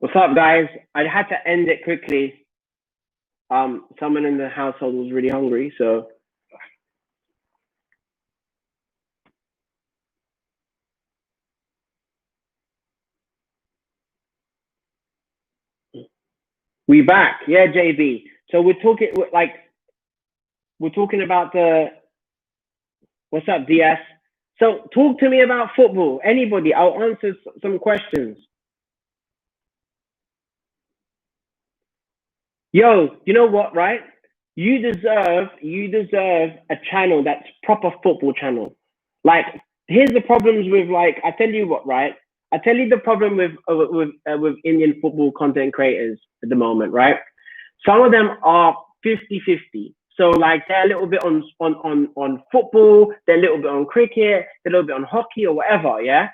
What's up, guys? I had to end it quickly. Someone in the household was really hungry, so we back. Yeah, JB. So we're talking about the what's up, DS. So talk to me about football. Anybody? I'll answer some questions. Yo, you know what, right? You deserve a channel that's proper football channel. Like, here's the problems with, like, I tell you what, right? I tell you the problem with Indian football content creators at the moment, right? Some of them are 50-50. So like they're a little bit on football, they're a little bit on cricket, they're a little bit on hockey or whatever, yeah?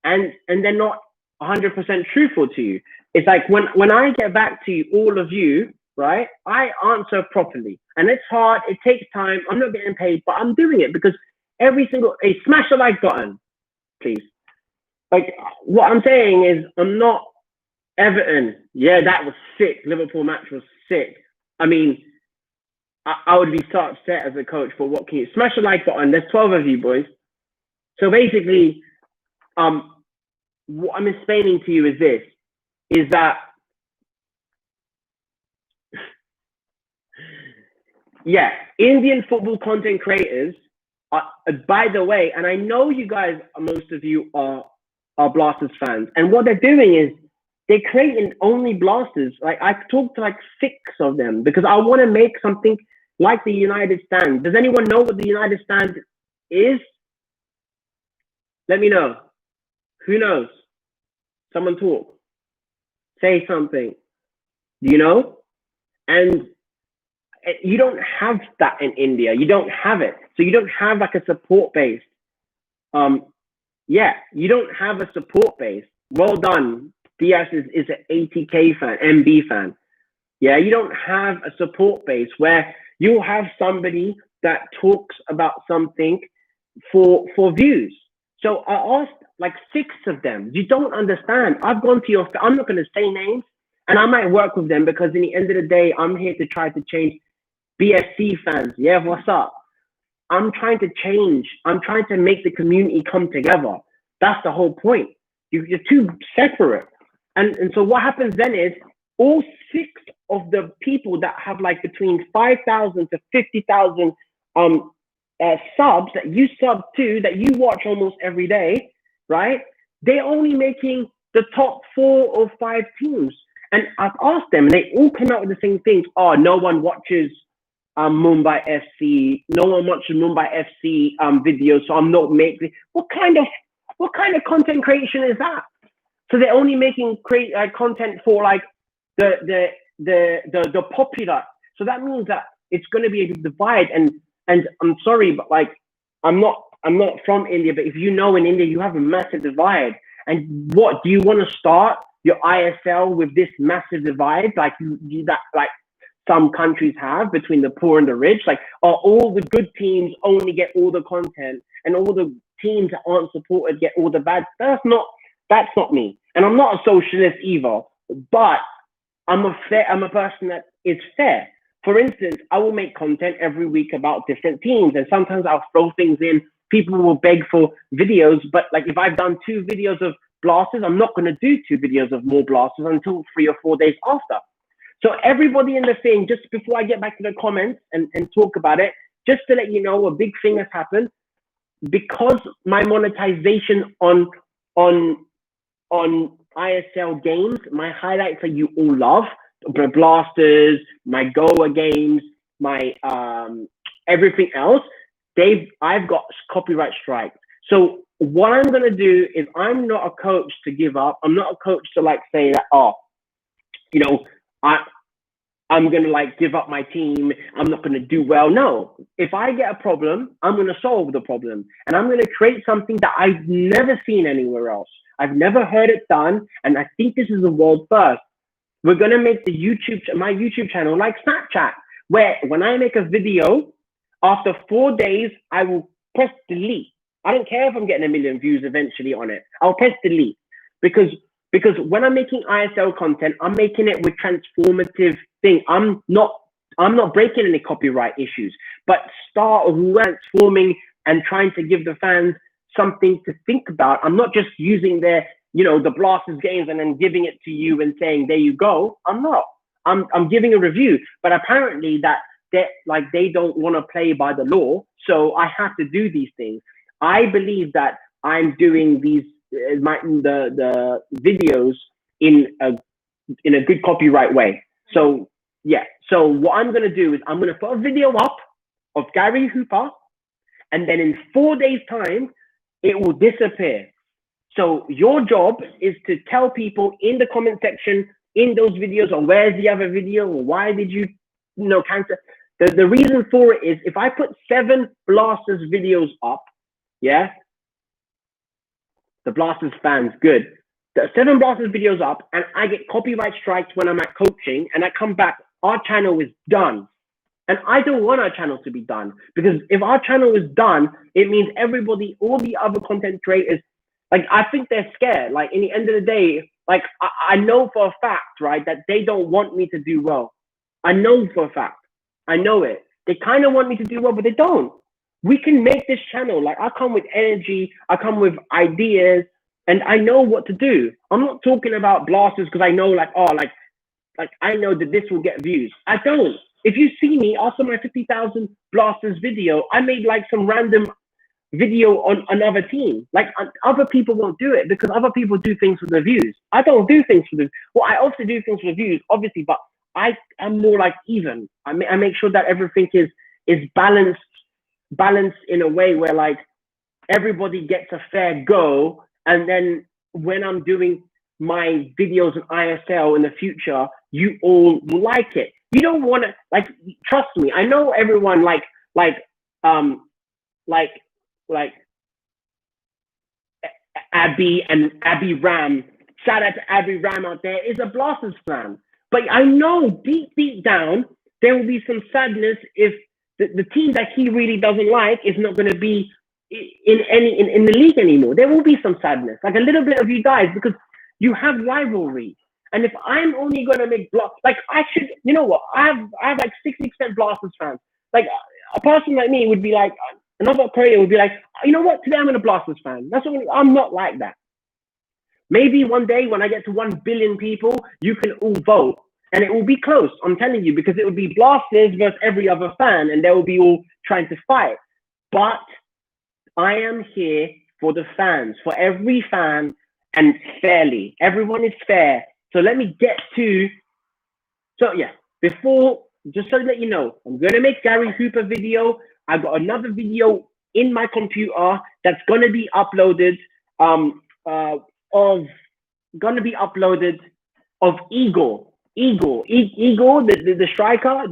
And they're not 100% truthful to you. It's like when I get back to you, all of you, right? I answer properly, and it's hard. It takes time. I'm not getting paid, but I'm doing it because smash the like button, please. Like what I'm saying is, I'm not Everton. Yeah, that was sick. Liverpool match was sick. I mean, I would be so upset as a coach, but what can you smash the like button? There's 12 of you boys. So basically, what I'm explaining to you is that yeah, Indian football content creators are, by the way, and I know you guys, most of you are Blasters fans, and what they're doing is they're creating only Blasters. Like I talked to like 6 of them because I want to make something like the United Stand. Does anyone know what the United Stand is? Let me know. Who knows? Someone talk. Say something. Do you know? And you don't have that in India. You don't have it. So you don't have like a support base. Yeah, you don't have a support base. Well done. DS is an 80K fan, MB fan. Yeah, you don't have a support base where you have somebody that talks about something for views. So I asked like 6 of them. You don't understand. I've gone to your, I'm not going to say names, and I might work with them because in the end of the day, I'm here to try to change BSC fans. Yeah, what's up? I'm trying to change. I'm trying to make the community come together. That's the whole point. You're too separate. And so what happens then is all 6 of the people that have like between 5,000 to 50,000 subs that you sub to, that you watch almost every day, right? They're only making the top 4 or 5 teams. And I've asked them, and they all came out with the same things. Oh, no one watches Mumbai FC. No one watches Mumbai FC videos, so I'm not making. What kind of content creation is that? So they're only making content for like the popular. So that means that it's going to be a divide. And I'm sorry, but like I'm not from India, but if you know, in India you have a massive divide. And what do you want to start your ISL with this massive divide, like that like some countries have between the poor and the rich? Like, all the good teams only get all the content, and all the teams that aren't supported get all the bad? That's not me. And I'm not a socialist either, but I'm a person that is fair. For instance, I will make content every week about different teams, and sometimes I'll throw things in. People will beg for videos, but like if I've done 2 videos of Blasters, I'm not going to do 2 videos of more Blasters until 3 or 4 days after. So everybody in the thing, just before I get back to the comments and talk about it, just to let you know, a big thing has happened. Because my monetization on ISL games, my highlights that you all love, the Blasters, my Goa games, my everything else, I've got copyright strikes. So what I'm gonna do is, I'm not a coach to give up. I'm not a coach to like say that, oh, you know, I'm gonna like give up my team. I'm not gonna do well. No, if I get a problem, I'm gonna solve the problem, and I'm gonna create something that I've never seen anywhere else. I've never heard it done, and I think this is the world first. We're gonna make my YouTube channel like Snapchat, where when I make a video, after 4 days, I will press delete. I don't care if I'm getting 1 million views eventually on it. I'll press delete because Because when I'm making ISL content, I'm making it with transformative thing. I'm not breaking any copyright issues, but start transforming and trying to give the fans something to think about. I'm not just using their, the Blasters games and then giving it to you and saying, there you go. I'm not. I'm giving a review, but apparently they don't want to play by the law, so I have to do these things. I believe that I'm doing the videos in a good copyright way. So yeah. So what I'm gonna do is I'm gonna put a video up of Gary Hooper, and then in 4 days' time, it will disappear. So your job is to tell people in the comment section in those videos, or where's the other video, or why did you cancel? The reason for it is if I put 7 Blasters videos up, yeah, the Blasters fans, good. The 7 Blasters videos up, and I get copyright strikes when I'm at coaching, and I come back, our channel is done. And I don't want our channel to be done, because if our channel is done, it means everybody, all the other content creators, like, I think they're scared. Like, in the end of the day, like, I know for a fact, right, that they don't want me to do well. I know for a fact. I know it. They kind of want me to do well, but they don't. We can make this channel. Like, I come with energy. I come with ideas, and I know what to do. I'm not talking about Blasters because I know, like I know that this will get views. I don't. If you see me after my 50,000 Blasters video, I made like some random video on another team. Like, other people won't do it because other people do things for the views. I don't do things for the, well, I also do things for the views, obviously, but I'm more like even. I make sure that everything is balanced in a way where, like, everybody gets a fair go. And then when I'm doing my videos on ISL in the future, you all will like it. You don't want to, like, trust me. I know everyone like Abby Ram. Shout out to Abby Ram out there, is a Blasters fan. But I know deep down there will be some sadness if the team that he really doesn't like is not going to be in the league anymore. There will be some sadness, like a little bit of you guys, because you have rivalry. And if I'm only going to make like, I should, you know what? I have like 60% Blasters fans. Like, a person like me would be like, another creator would be like, you know what? Today I'm a Blasters fan. That's what I'm not like that. Maybe one day when I get to 1 billion people, you can all vote. And it will be close, I'm telling you, because it will be Blasters versus every other fan, and they will be all trying to fight. But I am here for the fans, for every fan, and fairly. Everyone is fair. So let me get to, so yeah, before, just so to let you know, I'm going to make Gary Hooper video. I've got another video in my computer that's going to be uploaded of Igor, the striker,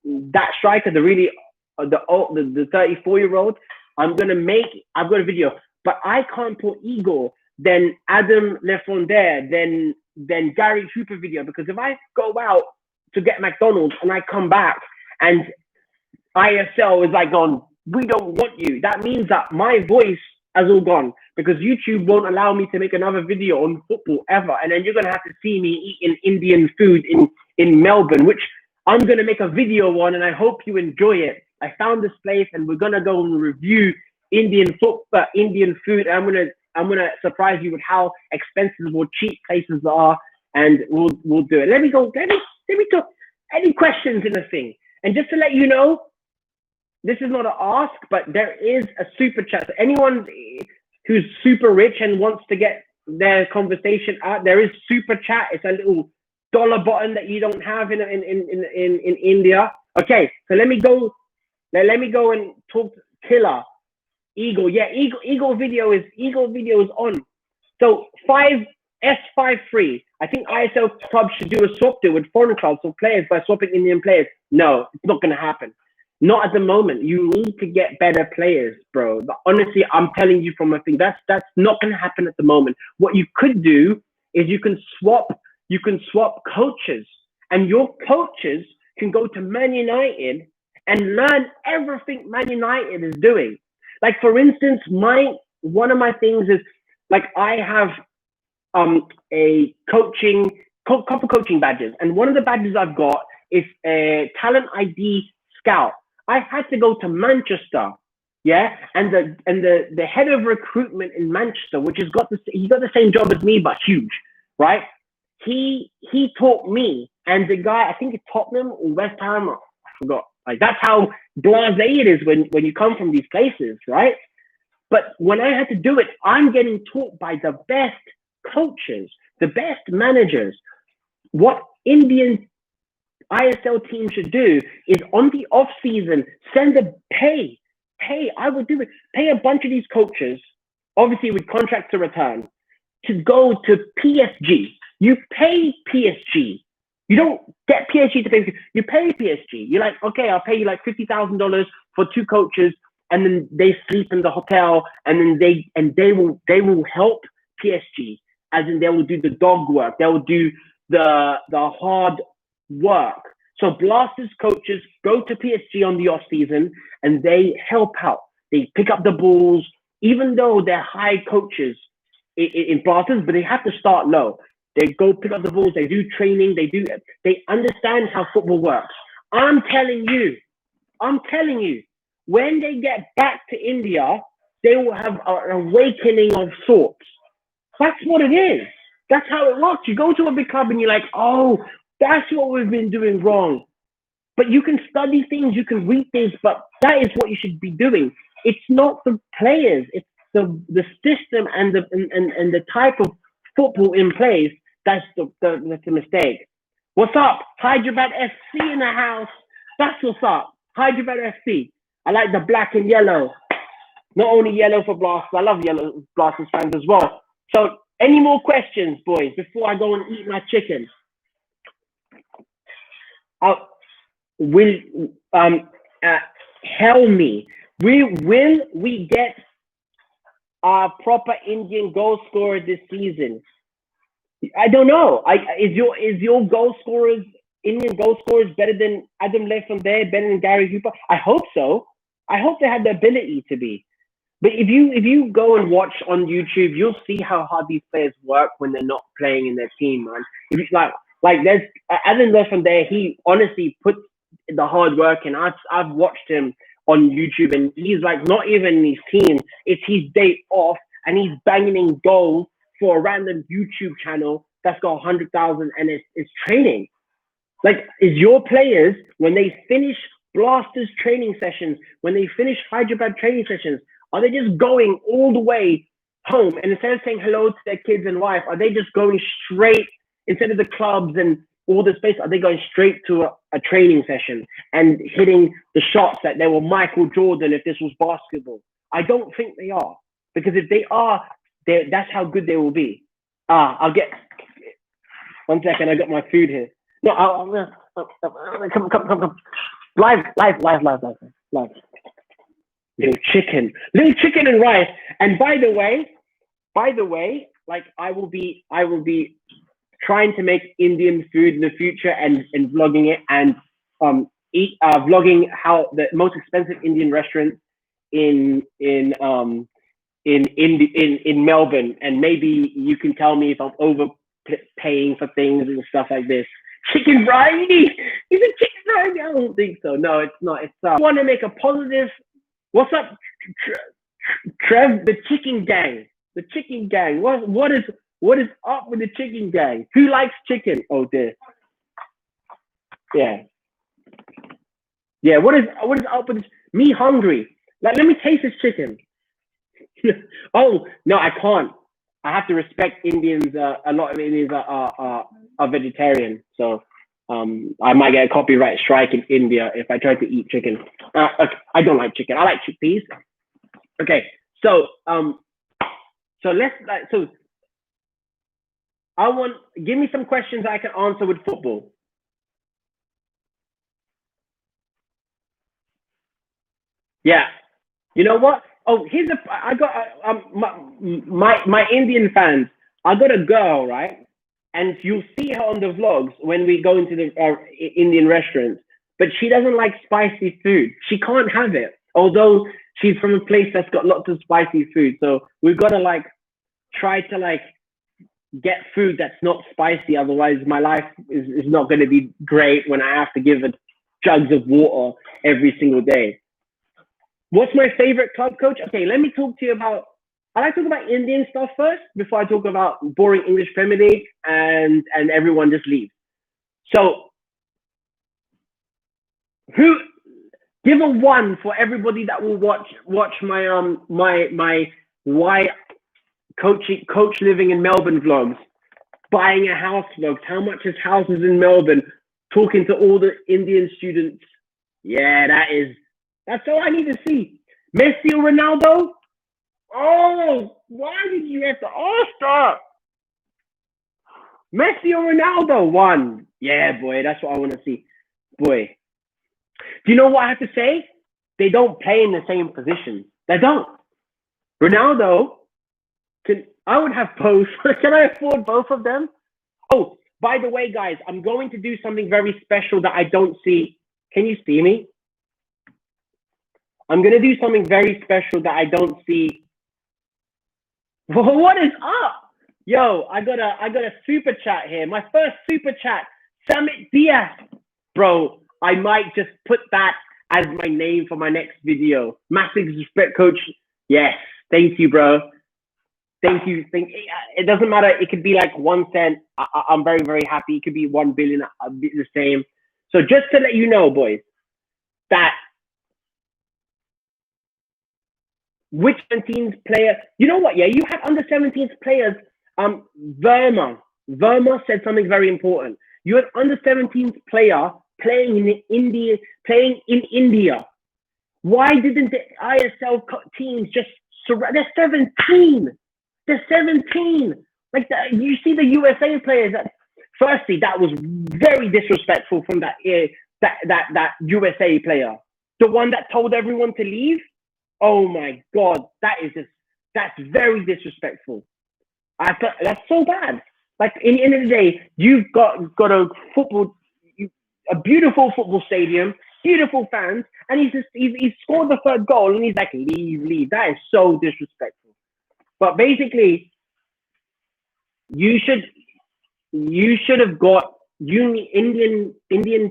that striker, the 34-year-old. I've got a video, but I can't put Igor, then Adam Lefondere, then Gary Hooper video, because if I go out to get McDonald's and I come back and ISL is like gone, we don't want you, that means that my voice has all gone, because YouTube won't allow me to make another video on football ever. And then you're going to have to see me eating Indian food in Melbourne, which I'm going to make a video on, and I hope you enjoy it. I found this place and we're going to go and review Indian food. I'm going to surprise you with how expensive or cheap places are, and we'll do it. Let me talk any questions in the thing. And just to let you know, this is not an ask, but there is a super chat. So anyone who's super rich and wants to get their conversation out, there is super chat. It's a little dollar button that you don't have in India. Okay, so let me go and talk to Killer Eagle. Yeah, Eagle video is on. So S53. I think ISL clubs should do a swap deal with foreign clubs or players by swapping Indian players. No, it's not going to happen. Not at the moment. You need to get better players, bro. But honestly, I'm telling you from a thing, that's not going to happen at the moment. What you could do is you can swap coaches, and your coaches can go to Man United and learn everything Man United is doing. Like, for instance, one of my things is, like, I have a couple coaching badges, and one of the badges I've got is a talent ID scout. I had to go to Manchester, yeah, and the head of recruitment in Manchester, which has got he got the same job as me but huge, right? He taught me, and the guy, I think it's Tottenham or West Ham, I forgot. Like, that's how blasé it is when you come from these places, right? But when I had to do it, I'm getting taught by the best coaches, the best managers. What Indian ISL team should do is on the off season, send a pay. I would do it. Pay a bunch of these coaches, obviously with contracts to return, to go to PSG. You pay PSG. You don't get PSG to pay. You pay PSG. You're like, okay, I'll pay you like $50,000 for 2 coaches, and then they sleep in the hotel, and then they will help PSG, as in they will do the dog work. They will do the hard work. So Blasters coaches go to PSG on the off season, and they help out. They pick up the balls, even though they're high coaches in Blasters, but they have to start low. They go pick up the balls. They do training. They understand how football works. I'm telling you, when they get back to India, they will have an awakening of sorts. That's what it is. That's how it works. You go to a big club and you're like, oh, that's what we've been doing wrong. But you can study things, you can read things, but that is what you should be doing. It's not the players, it's the system and the type of football in place. That's the mistake. What's up? Hyderabad FC in the house. That's what's up. Hyderabad FC. I like the black and yellow. Not only yellow for Blasters, I love yellow Blasters fans as well. So, any more questions, boys, before I go and eat my chicken? Tell me, will we get a proper Indian goal scorer this season? I don't know. Is your goal scorers, Indian goal scorers, better than Adam Lefondre, better than Gary Hooper? I hope so. I hope they have the ability to be. But if you go and watch on YouTube, you'll see how hard these players work when they're not playing in their team, man. If you, like there's Adam Lefondre, he honestly puts the hard work in. I've watched him on YouTube, and he's like not even in his team. It's his day off, and he's banging in goals for a random YouTube channel that's got 100,000, and it's training. Like, is your players, when they finish Blasters training sessions, when they finish Hyderabad training sessions, are they just going all the way home, and instead of saying hello to their kids and wife, are they just going straight, instead of the clubs and all the space, are they going straight to a training session and hitting the shots that they were Michael Jordan if this was basketball? I don't think they are, because if they are, that's how good they will be. I'll get 1 second. I got my food here. No, come. Live. Little chicken and rice. And by the way, like I will be trying to make Indian food in the future and vlogging it and vlogging how the most expensive Indian restaurants in Melbourne, and maybe you can tell me if I'm overpaying for things and stuff like this. Chicken variety? Is it chicken variety? I don't think so. No, it's not. I want to make a positive. What's up, Trev? The chicken gang. The chicken gang. What is up with the chicken gang? Who likes chicken? Oh dear. Yeah. What is up with this? Me hungry. Like, let me taste this chicken. Oh no, I can't. I have to respect Indians. A lot of Indians are vegetarian, so I might get a copyright strike in India if I try to eat chicken. I don't like chicken. I like chickpeas. Okay, so give me some questions I can answer with football. Yeah, you know what? Oh, I got my Indian fans. I got a girl, right? And you'll see her on the vlogs when we go into the Indian restaurants. But she doesn't like spicy food. She can't have it, although she's from a place that's got lots of spicy food. So we've got to try to get food that's not spicy. Otherwise, my life is not going to be great when I have to give it jugs of water every single day. What's my favorite club coach? Okay, let me talk to you about. I like to talk about Indian stuff first before I talk about boring English Premier League and everyone just leaves. So, who give a one for everybody that will watch my my why coach living in Melbourne vlogs, buying a house vlogs, how much his house is in Melbourne, talking to all the Indian students. Yeah, that's all I need to see. Messi or Ronaldo? Oh, why did you have to ask that? Messi or Ronaldo? One. Yeah, boy, that's what I want to see. Boy. Do you know what I have to say? They don't play in the same position. They don't. Ronaldo, I would have both. Can I afford both of them? Oh, by the way, guys, I'm going to do something very special that I don't see. Can you see me? I'm going to do something very special that I don't see. What is up? Yo, I got a super chat here. My first super chat. Samit Diaz. Bro, I might just put that as my name for my next video. Massive respect, coach. Yes. Thank you, bro. Thank you. It doesn't matter. It could be like 1 cent. I'm very, very happy. It could be 1 billion. I'll be the same. So just to let you know, boys, that which 17s player, you know what? Yeah, you had under 17s players. Verma said something very important. You had under 17s player playing in India. Why didn't the ISL teams just surround? They're 17. They're 17. Like you see the USA players. Firstly, that was very disrespectful from that USA player, the one that told everyone to leave. Oh my God, that's very disrespectful. I thought that's so bad. Like in the end of the day, you've got a beautiful football stadium, beautiful fans, and he's scored the third goal and he's like, leave. That is so disrespectful. But basically, you should have got Indian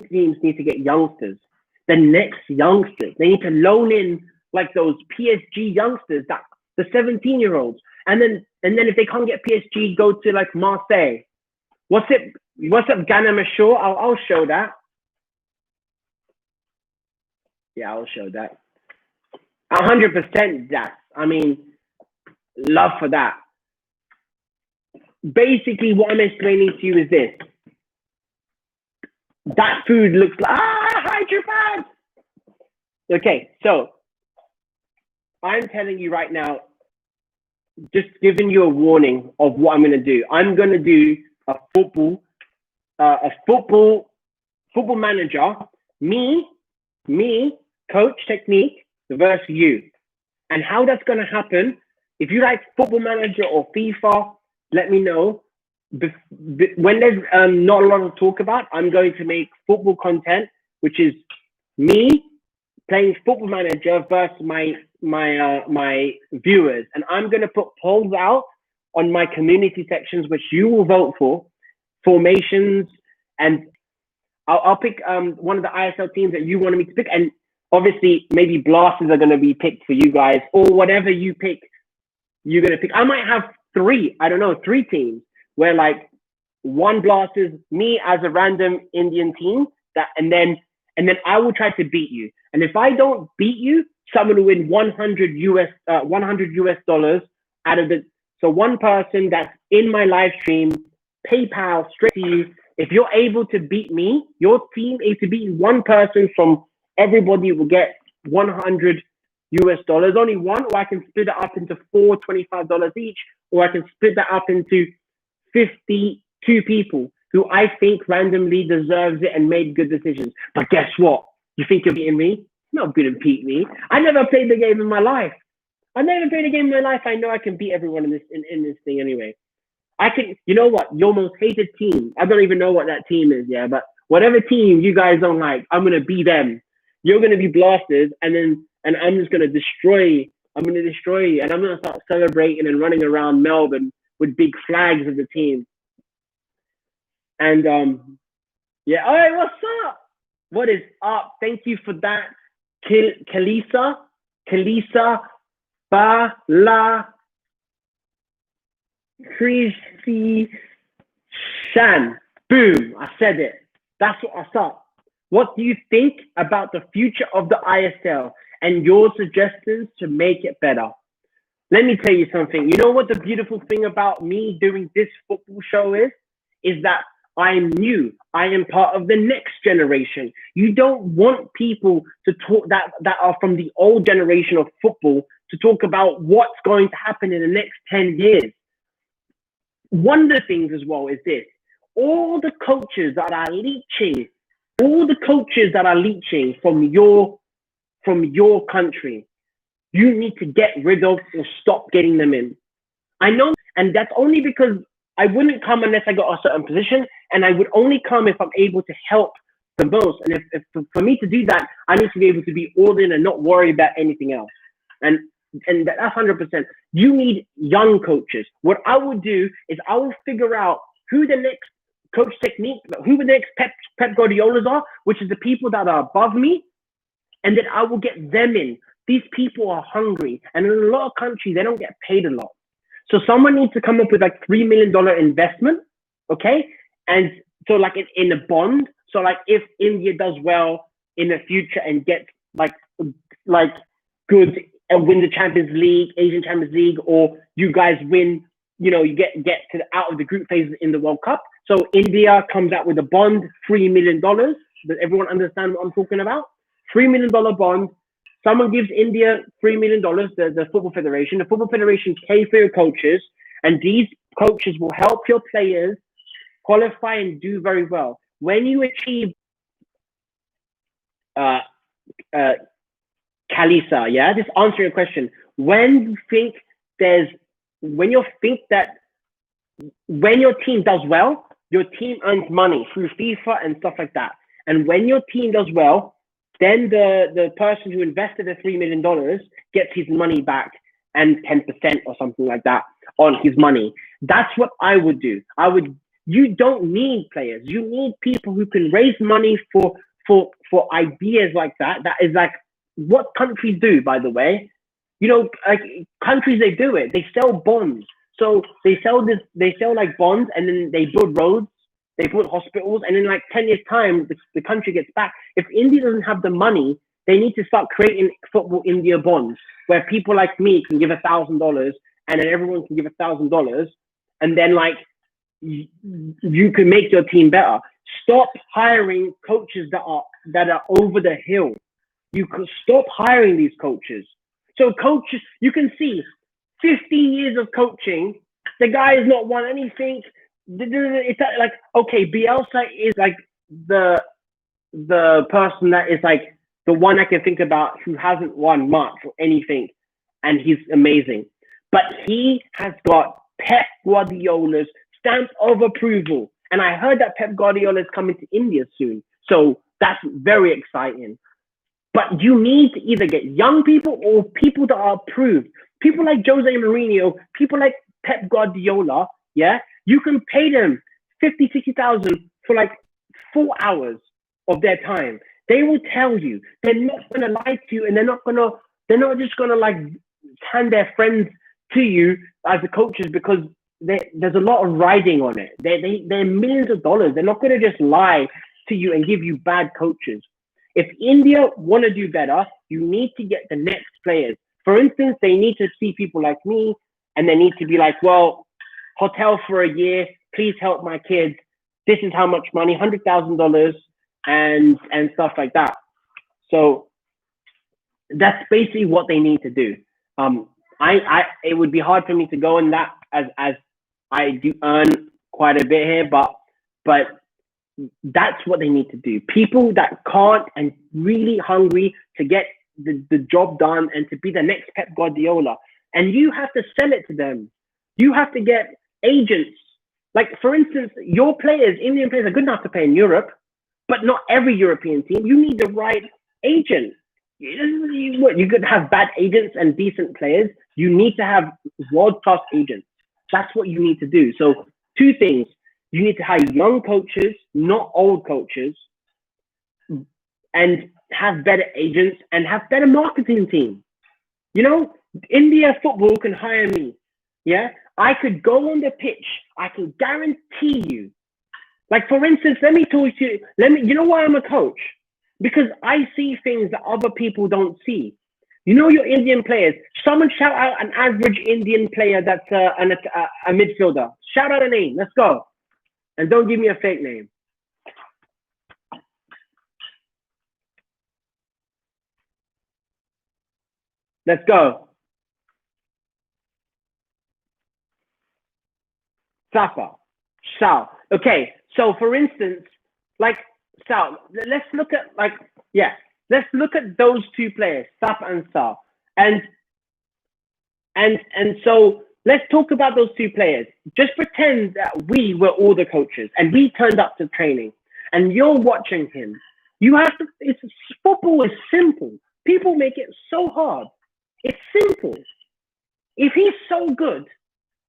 teams need to get youngsters. The next youngsters, they need to loan in like those PSG youngsters, that the 17-year-olds, and then if they can't get PSG, go to like Marseille. What's up, Ghana Mashore? I'll show that. Yeah, I'll show that. 100%, that. I mean, love for that. Basically, what I'm explaining to you is this. That food looks like Hyderabad. Okay, so I'm telling you right now, just giving you a warning of what I'm going to do. I'm going to do a football manager, me, coach technique versus you. And how that's going to happen, if you like football manager or FIFA, let me know. When there's not a lot to talk about, I'm going to make football content, which is me playing football manager versus my viewers, and I'm going to put polls out on my community sections, which you will vote for, formations, and I'll pick one of the ISL teams that you wanted me to pick, and obviously maybe blasters are going to be picked for you guys, or whatever you pick, you're going to pick. I might have three teams where like one blasters, me as a random Indian team, and then I will try to beat you. And if I don't beat you, someone will win $100 US out of the. So one person that's in my live stream, PayPal straight to you. If you're able to beat me, your team is to beat one person from everybody will get $100 US. Only one, or I can split it up into four $25 each, or I can split that up into 52 people who I think randomly deserves it and made good decisions. But guess what? You think you're beating me? You're not going to beat me. I never played the game in my life. I never played a game in my life. I know I can beat everyone in this thing anyway. I can. You know what? Your most hated team. I don't even know what that team is. Yeah, but whatever team you guys don't like, I'm gonna be them. You're gonna be blasters, and I'm just gonna destroy. I'm gonna destroy you, and I'm gonna start celebrating and running around Melbourne with big flags of the team. And yeah, all right, what's up? What is up? Thank you for that, Kalisa Bala Krisi Shan. Boom, I said it. That's what's up. What do you think about the future of the ISL and your suggestions to make it better? Let me tell you something. You know what the beautiful thing about me doing this football show is? Is that I'm new. I am part of the next generation. You don't want people to talk that are from the old generation of football to talk about what's going to happen in the next 10 years. One of the things as well is this. All the coaches that are leeching from your country, you need to get rid of or stop getting them in. I know, and that's only because I wouldn't come unless I got a certain position, and I would only come if I'm able to help the most. And if for me to do that, I need to be able to be all in and not worry about anything else. And that's 100%. You need young coaches. What I would do is I will figure out who the next coach technique, who the next Pep Guardiolas are, which is the people that are above me, and then I will get them in. These people are hungry, and in a lot of countries, they don't get paid a lot. So someone needs to come up with like $3 million investment, okay? And so like in a bond, so like if India does well in the future and gets like good and win the Champions League, Asian Champions League, or you guys win, you know, you get to out of the group phase in the World Cup. So India comes out with a bond, $3 million. Does everyone understand what I'm talking about? $3 million bond. Someone gives India $3 million, the Football Federation. The Football Federation pay for your coaches, and these coaches will help your players qualify and do very well. When you achieve Kalisa, yeah, just answer your question. When your team does well, your team earns money through FIFA and stuff like that. And when your team does well, then the person who invested the $3 million gets his money back and 10% or something like that on his money. That's what I would do. You don't need players. You need people who can raise money for ideas like that. That is like what countries do, by the way. You know, like countries, they do it. They sell bonds. So they sell like bonds, and then they build roads, they build hospitals, and in like 10 years time, the country gets back. If India doesn't have the money, they need to start creating Football India bonds where people like me can give $1,000, and then everyone can give $1,000, and then like you can make your team better. Stop hiring coaches that are over the hill. You could stop hiring these coaches. So coaches, you can see 15 years of coaching, the guy has not won anything. It's like, okay, Bielsa is like the person that is like the one I can think about who hasn't won much or anything, and he's amazing. But he has got Pep Guardiola's stamp of approval. And I heard that Pep Guardiola is coming to India soon. So that's very exciting. But you need to either get young people or people that are approved. People like Jose Mourinho, people like Pep Guardiola, yeah? You can pay them 50, 60,000 for like 4 hours of their time. They will tell you. They're not going to lie to you, and they're not just going to like hand their friends to you as the coaches, because there's a lot of riding on it. They're millions of dollars. They're not going to just lie to you and give you bad coaches. If India want to do better, you need to get the next players. For instance, they need to see people like me, and they need to be like, well, hotel for a year, please help my kids. This is how much money, $100,000 and stuff like that. So that's basically what they need to do. It would be hard for me to go in that as I do earn quite a bit here, but that's what they need to do. People that can't and really hungry to get the job done and to be the next Pep Guardiola. And you have to sell it to them. You have to get agents. Like, for instance, your players, Indian players, are good enough to play in Europe, but not every European team. You need the right agent. You could have bad agents and decent players. You need to have world-class agents. That's what you need to do. So 2 things. You need to hire young coaches, not old coaches, and have better agents and have better marketing team. You know, India football can hire me. Yeah, I could go on the pitch. I can guarantee you. Like, for instance, let me talk to you. You know why I'm a coach? Because I see things that other people don't see. You know, your Indian players. Someone shout out an average Indian player that's a midfielder. Shout out a name. Let's go. And don't give me a fake name. Let's go. Safa. Sal. Okay. So, for instance, like Sal, let's look at let's look at those 2 players, Safa and Sal, and so let's talk about those 2 players. Just pretend that we were all the coaches and we turned up to training, and you're watching him. You have to. Football is simple. People make it so hard. It's simple. If he's so good,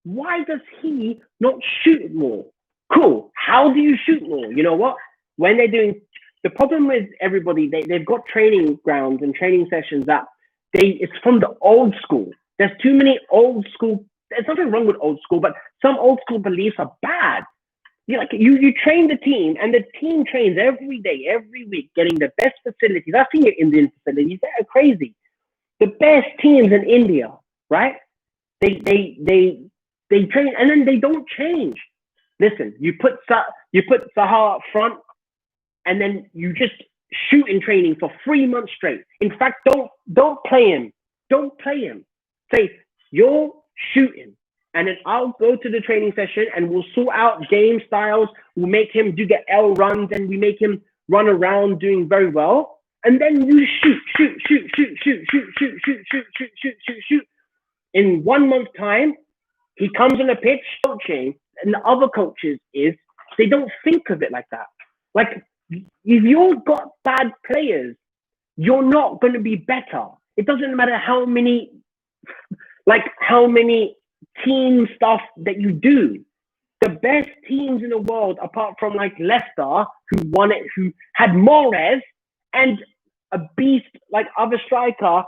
why does he not shoot more? Cool. How do you shoot more? You know what? When they're doing, the problem with everybody, they've got training grounds and training sessions that it's from the old school. There's too many old school. There's nothing wrong with old school, but some old school beliefs are bad. You train the team, and the team trains every day, every week, getting the best facilities. I've seen your Indian facilities; they're crazy. The best teams in India, right? They train, and then they don't change. Listen, you put Sahar up front, and then you just shoot in training for 3 months straight. In fact, don't play him. Don't play him. Say, you're shooting. And then I'll go to the training session and we'll sort out game styles. We'll make him do the L runs and we make him run around doing very well. And then you shoot. In 1 month's time, he comes on the pitch coaching, and the other coaches they don't think of it like that. Like, if you've got bad players, you're not going to be better. It doesn't matter how many team stuff that you do. The best teams in the world, apart from like Leicester, who won it, who had Mahrez and a beast like other striker,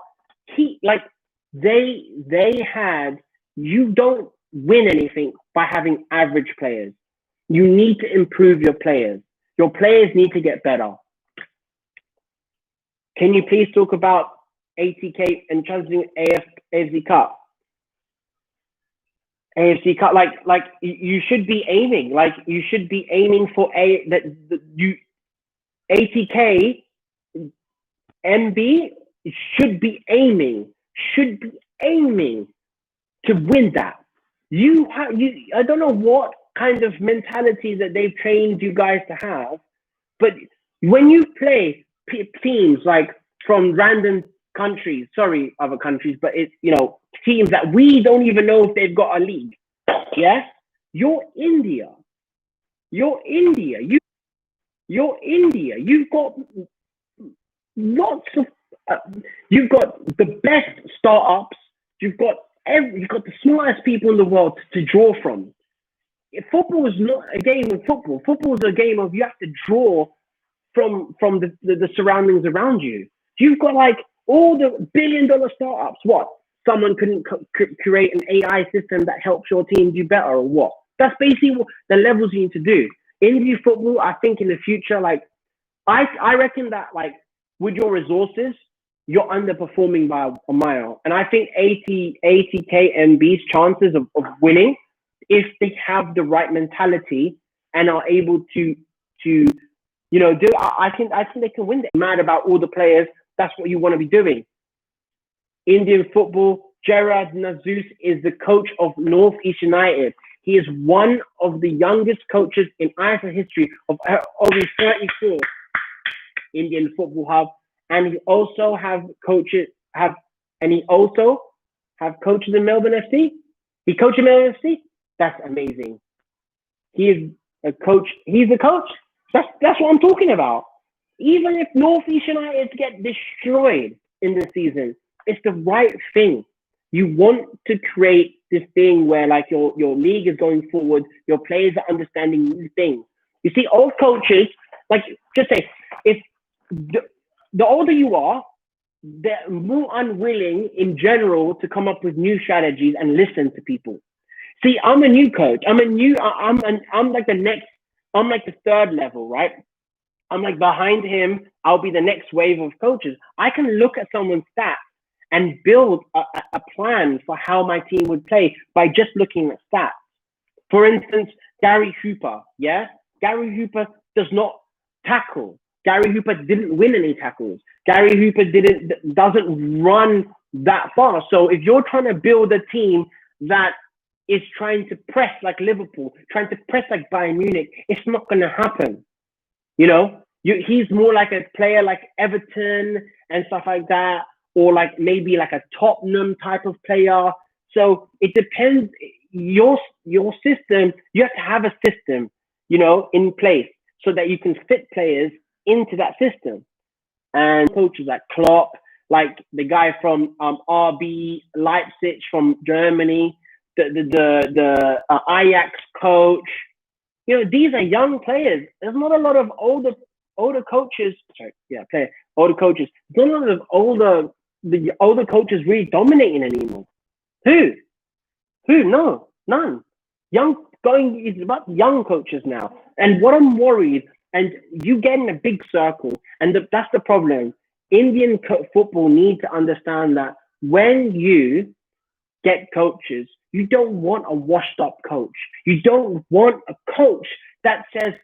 you don't win anything by having average players. You need to improve your players. Your players need to get better. Can you please talk about ATK and Champions AFC Cup? AFC Cup, like you should be aiming, for ATK, MB should be aiming to win that. I don't know what kind of mentality that they've trained you guys to have, but when you play teams like from random countries, sorry, other countries, but it's, teams that we don't even know if they've got a league. Yes, you're India. You've got lots of. You've got the best startups. You've got the smartest people in the world to draw from. Football is not a game of football. Football is a game of you have to draw from the surroundings around you. You've got like all the billion-dollar startups. What? Someone couldn't create an AI system that helps your team do better, or what? That's basically what the levels you need to do. Indian football, I think in the future, like I reckon that like with your resources, you're underperforming by a mile. And I think ATKMB's chances of winning, if they have the right mentality and are able to I think they can win. They're mad about all the players. That's what you want to be doing. Indian football, Gerard Nazus is the coach of North East United. He is one of the youngest coaches in ISL history of over 34 Indian football hub. And he also have coaches in Melbourne FC. He coached in Melbourne FC. That's amazing. He is a coach. He's a coach. That's what I'm talking about. Even if North East United get destroyed in this season, it's the right thing. You want to create this thing where like your league is going forward, your players are understanding new things. You see, old coaches, like just say, if the older you are, they're more unwilling in general to come up with new strategies and listen to people. See, I'm a new coach. I'm like the third level, right? I'm like behind him. I'll be the next wave of coaches. I can look at someone's stats and build a plan for how my team would play by just looking at stats. For instance, Gary Hooper, yeah? Gary Hooper does not tackle. Gary Hooper didn't win any tackles. Gary Hooper doesn't run that far. So if you're trying to build a team that is trying to press like Liverpool, trying to press like Bayern Munich, it's not going to happen. You know, he's more like a player like Everton and stuff like that, or like maybe like a Tottenham type of player. So it depends. Your system, you have to have a system, you know, in place so that you can fit players into that system. And coaches like Klopp, like the guy from RB Leipzig from Germany, the Ajax coach, you know, these are young players. There's not a lot of older coaches. Older coaches. There's not a lot of the older coaches really dominating anymore. Who? No, none. It's about young coaches now. And what I'm worried, and you get in a big circle, and that's the problem. Indian football need to understand that when you get coaches, you don't want a washed up coach. You don't want a coach that says,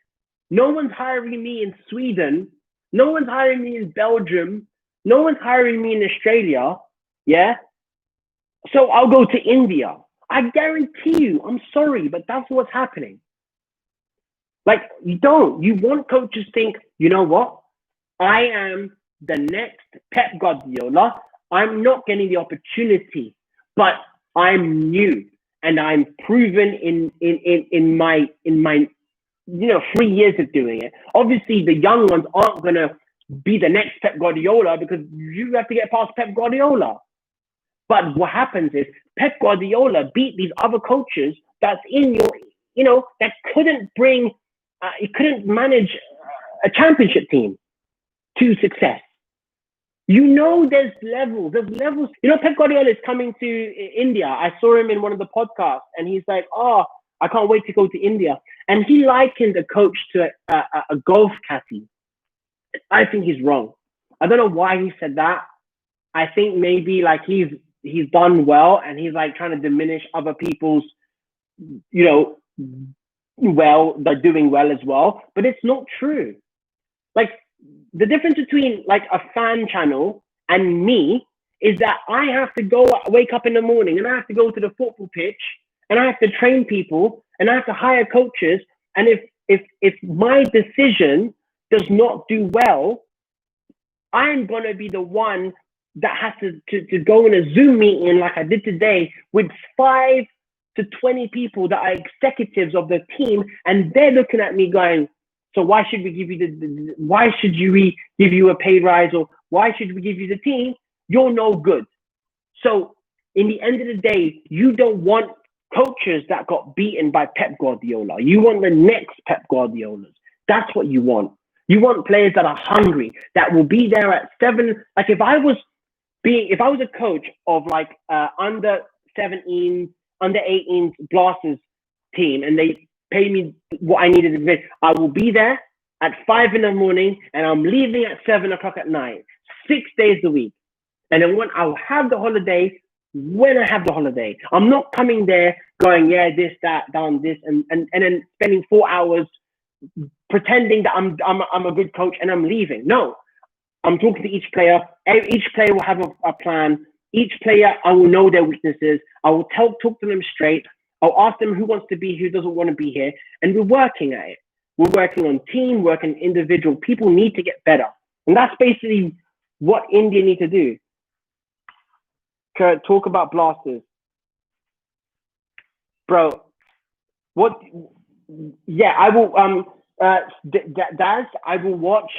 no one's hiring me in Sweden, no one's hiring me in Belgium, no one's hiring me in Australia, yeah? So I'll go to India. I guarantee you, I'm sorry, but that's what's happening. Like, you want coaches to think, you know what? I am the next Pep Guardiola. I'm not getting the opportunity, but I'm new and I'm proven in my 3 years of doing it. Obviously, the young ones aren't gonna be the next Pep Guardiola because you have to get past Pep Guardiola. But what happens is Pep Guardiola beat these other coaches that's in that couldn't bring, he couldn't manage a championship team to success. You know, there's levels. You know, Pep Guardiola is coming to India. I saw him in one of the podcasts and he's like, I can't wait to go to India. And he likened a coach to a golf caddy. I think he's wrong. I don't know why he said that. I think maybe like he's done well and he's like trying to diminish other people's, they're doing well as well. But it's not true. Like, the difference between like a fan channel and me is that I have to wake up in the morning and I have to go to the football pitch and I have to train people and I have to hire coaches. And if my decision does not do well, I'm going to be the one that has to go in a Zoom meeting like I did today with 5 to 20 people that are executives of the team. And they're looking at me going, so why should we give you why should we give you a pay rise, or why should we give you the team? You're no good. So in the end of the day, you don't want coaches that got beaten by Pep Guardiola. You want the next Pep Guardiolas. That's what you want. You want players that are hungry, that will be there at 7. Like if I was a coach of like under 17, under 18 Blasters team, and they pay me what I needed to do, I will be there at 5 in the morning and I'm leaving at 7 o'clock at night, 6 days a week. And then when I'll have the holiday, when I have the holiday, I'm not coming there going, yeah, this, that, done this, and then spending 4 hours pretending that I'm a good coach and I'm leaving. No, I'm talking to each player. Each player will have a plan. Each player, I will know their weaknesses. I will talk to them straight. I'll ask them who wants to be, who doesn't want to be here. And we're working at it. We're working on team, working individual. People need to get better. And that's basically what India need to do. Kurt, talk about Blasters. Bro, what? Yeah, I will, Daz, I will watch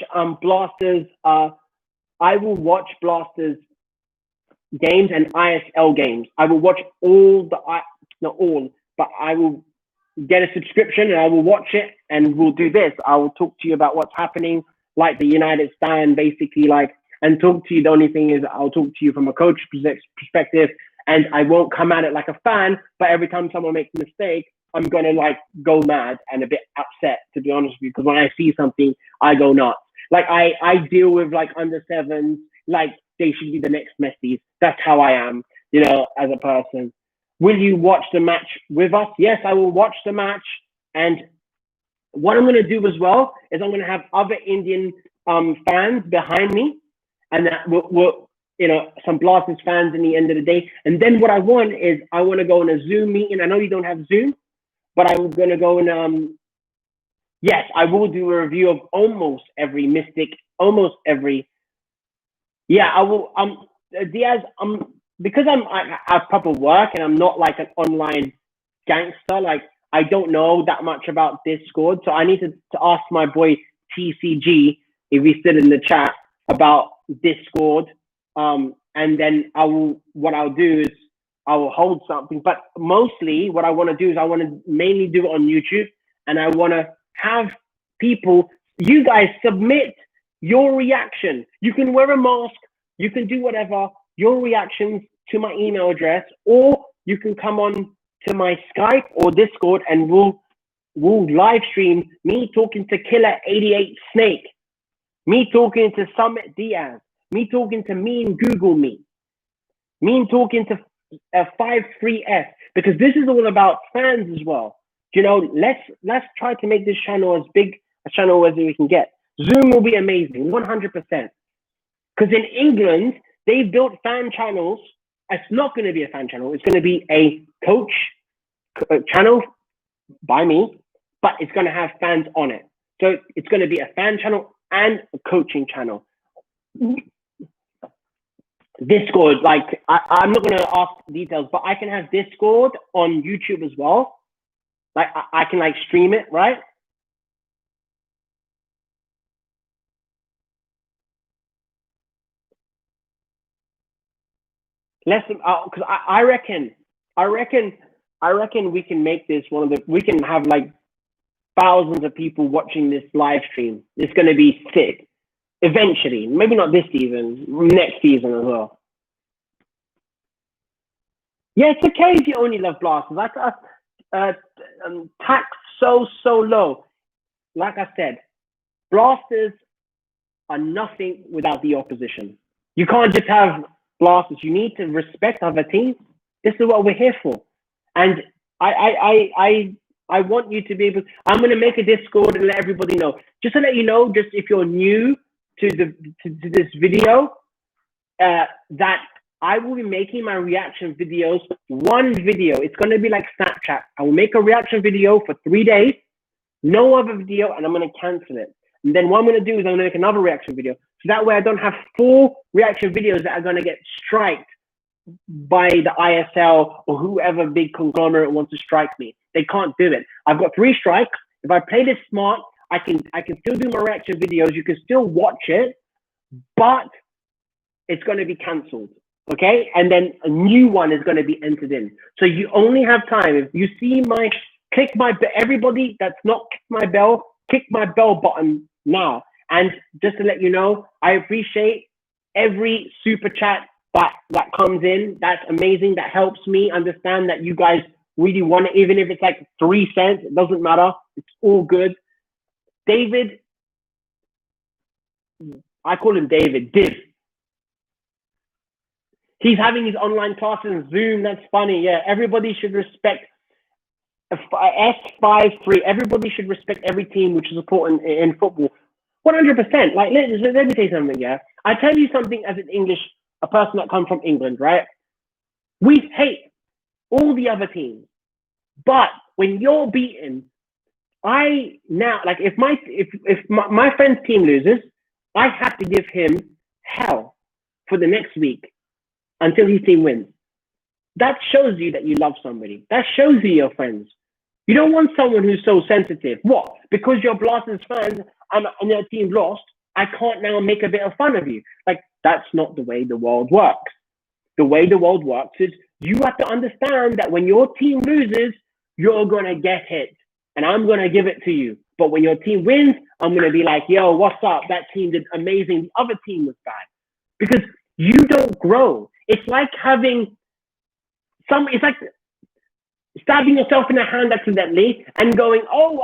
Blasters. I will watch Blasters games and ISL games. I will watch all not all, but I will get a subscription and I will watch it and we'll do this. I will talk to you about what's happening, like the United Stand, basically, like, and talk to you. The only thing is I'll talk to you from a coach perspective, and I won't come at it like a fan, but every time someone makes a mistake, I'm going to like go mad and a bit upset, to be honest with you, because when I see something, I go nuts. Like I deal with like under sevens, like they should be the next Messi. That's how I am, you know, as a person. Will you watch the match with us? Yes, I will watch the match. And what I'm going to do as well is I'm going to have other Indian fans behind me, and that will, you know, some Blasters fans in the end of the day. And then what I want is I want to go in a Zoom meeting. I know you don't have Zoom, but I'm going to go in, yes, I will do a review of almost every Mystic, almost every, yeah, I will, Diaz, because I have proper work and I'm not like an online gangster, like I don't know that much about Discord. So I need to ask my boy TCG, if he's still in the chat, about Discord. And then what I'll do is I will hold something. But mostly what I want to do is I want to mainly do it on YouTube, and I want to have people, you guys submit your reaction. You can wear a mask, you can do whatever, your reactions to my email address, or you can come on to my Skype or Discord and we'll live stream me talking to Killer 88 Snake, me talking to Summit Diaz, me talking to Mean Google Me talking to 53F, because this is all about fans as well. You know, let's try to make this channel as big a channel as we can get. Zoom will be amazing, 100%. Because in England, they've built fan channels. It's not going to be a fan channel. It's going to be a coach channel by me, but it's going to have fans on it. So it's going to be a fan channel and a coaching channel. Discord, like I'm not going to ask details, but I can have Discord on YouTube as well. Like I can like stream it, right? Less, because I reckon we can make this we can have like thousands of people watching this live stream. It's going to be sick. Eventually, maybe not this season, next season as well. Yeah, it's okay if you only love Blasters. Like tax so low. Like I said, Blasters are nothing without the opposition. You can't just have Blasters. You need to respect other teams. This is what we're here for. And I want you to be able. I'm going to make a Discord and let everybody know. Just to let you know, just if you're new to this video, that I will be making my reaction videos. One video. It's going to be like Snapchat. I will make a reaction video for 3 days, no other video, and I'm going to cancel it. And then what I'm going to do is I'm going to make another reaction video. So that way I don't have 4 reaction videos that are going to get striked by the ISL or whoever big conglomerate wants to strike me. They can't do it. I've got 3 strikes. If I play this smart, I can still do my reaction videos. You can still watch it, but it's going to be cancelled. Okay? And then a new one is going to be entered in. So you only have time. If you see everybody that's not click my bell button now. And just to let you know, I appreciate every super chat that comes in. That's amazing. That helps me understand that you guys really want it, even if it's like 3 cents. It doesn't matter. It's all good. David, I call him David, Div. He's having his online classes on Zoom. That's funny. Yeah, everybody should respect S53. Everybody should respect every team which is important in football. 100%. Like, let me tell you something, yeah? I tell you something as an a person that comes from England, right? We hate all the other teams. But when you're beaten, if my friend's team loses, I have to give him hell for the next week until his team wins. That shows you that you love somebody. That shows you your friends. You don't want someone who's so sensitive. What? Because you're Blasters fans and your team lost, I can't now make a bit of fun of you. Like, that's not the way the world works. The way the world works is you have to understand that when your team loses, you're going to get hit and I'm going to give it to you. But when your team wins, I'm going to be like, yo, what's up? That team did amazing. The other team was bad. Because you don't grow. It's like it's like stabbing yourself in the hand accidentally and going, oh,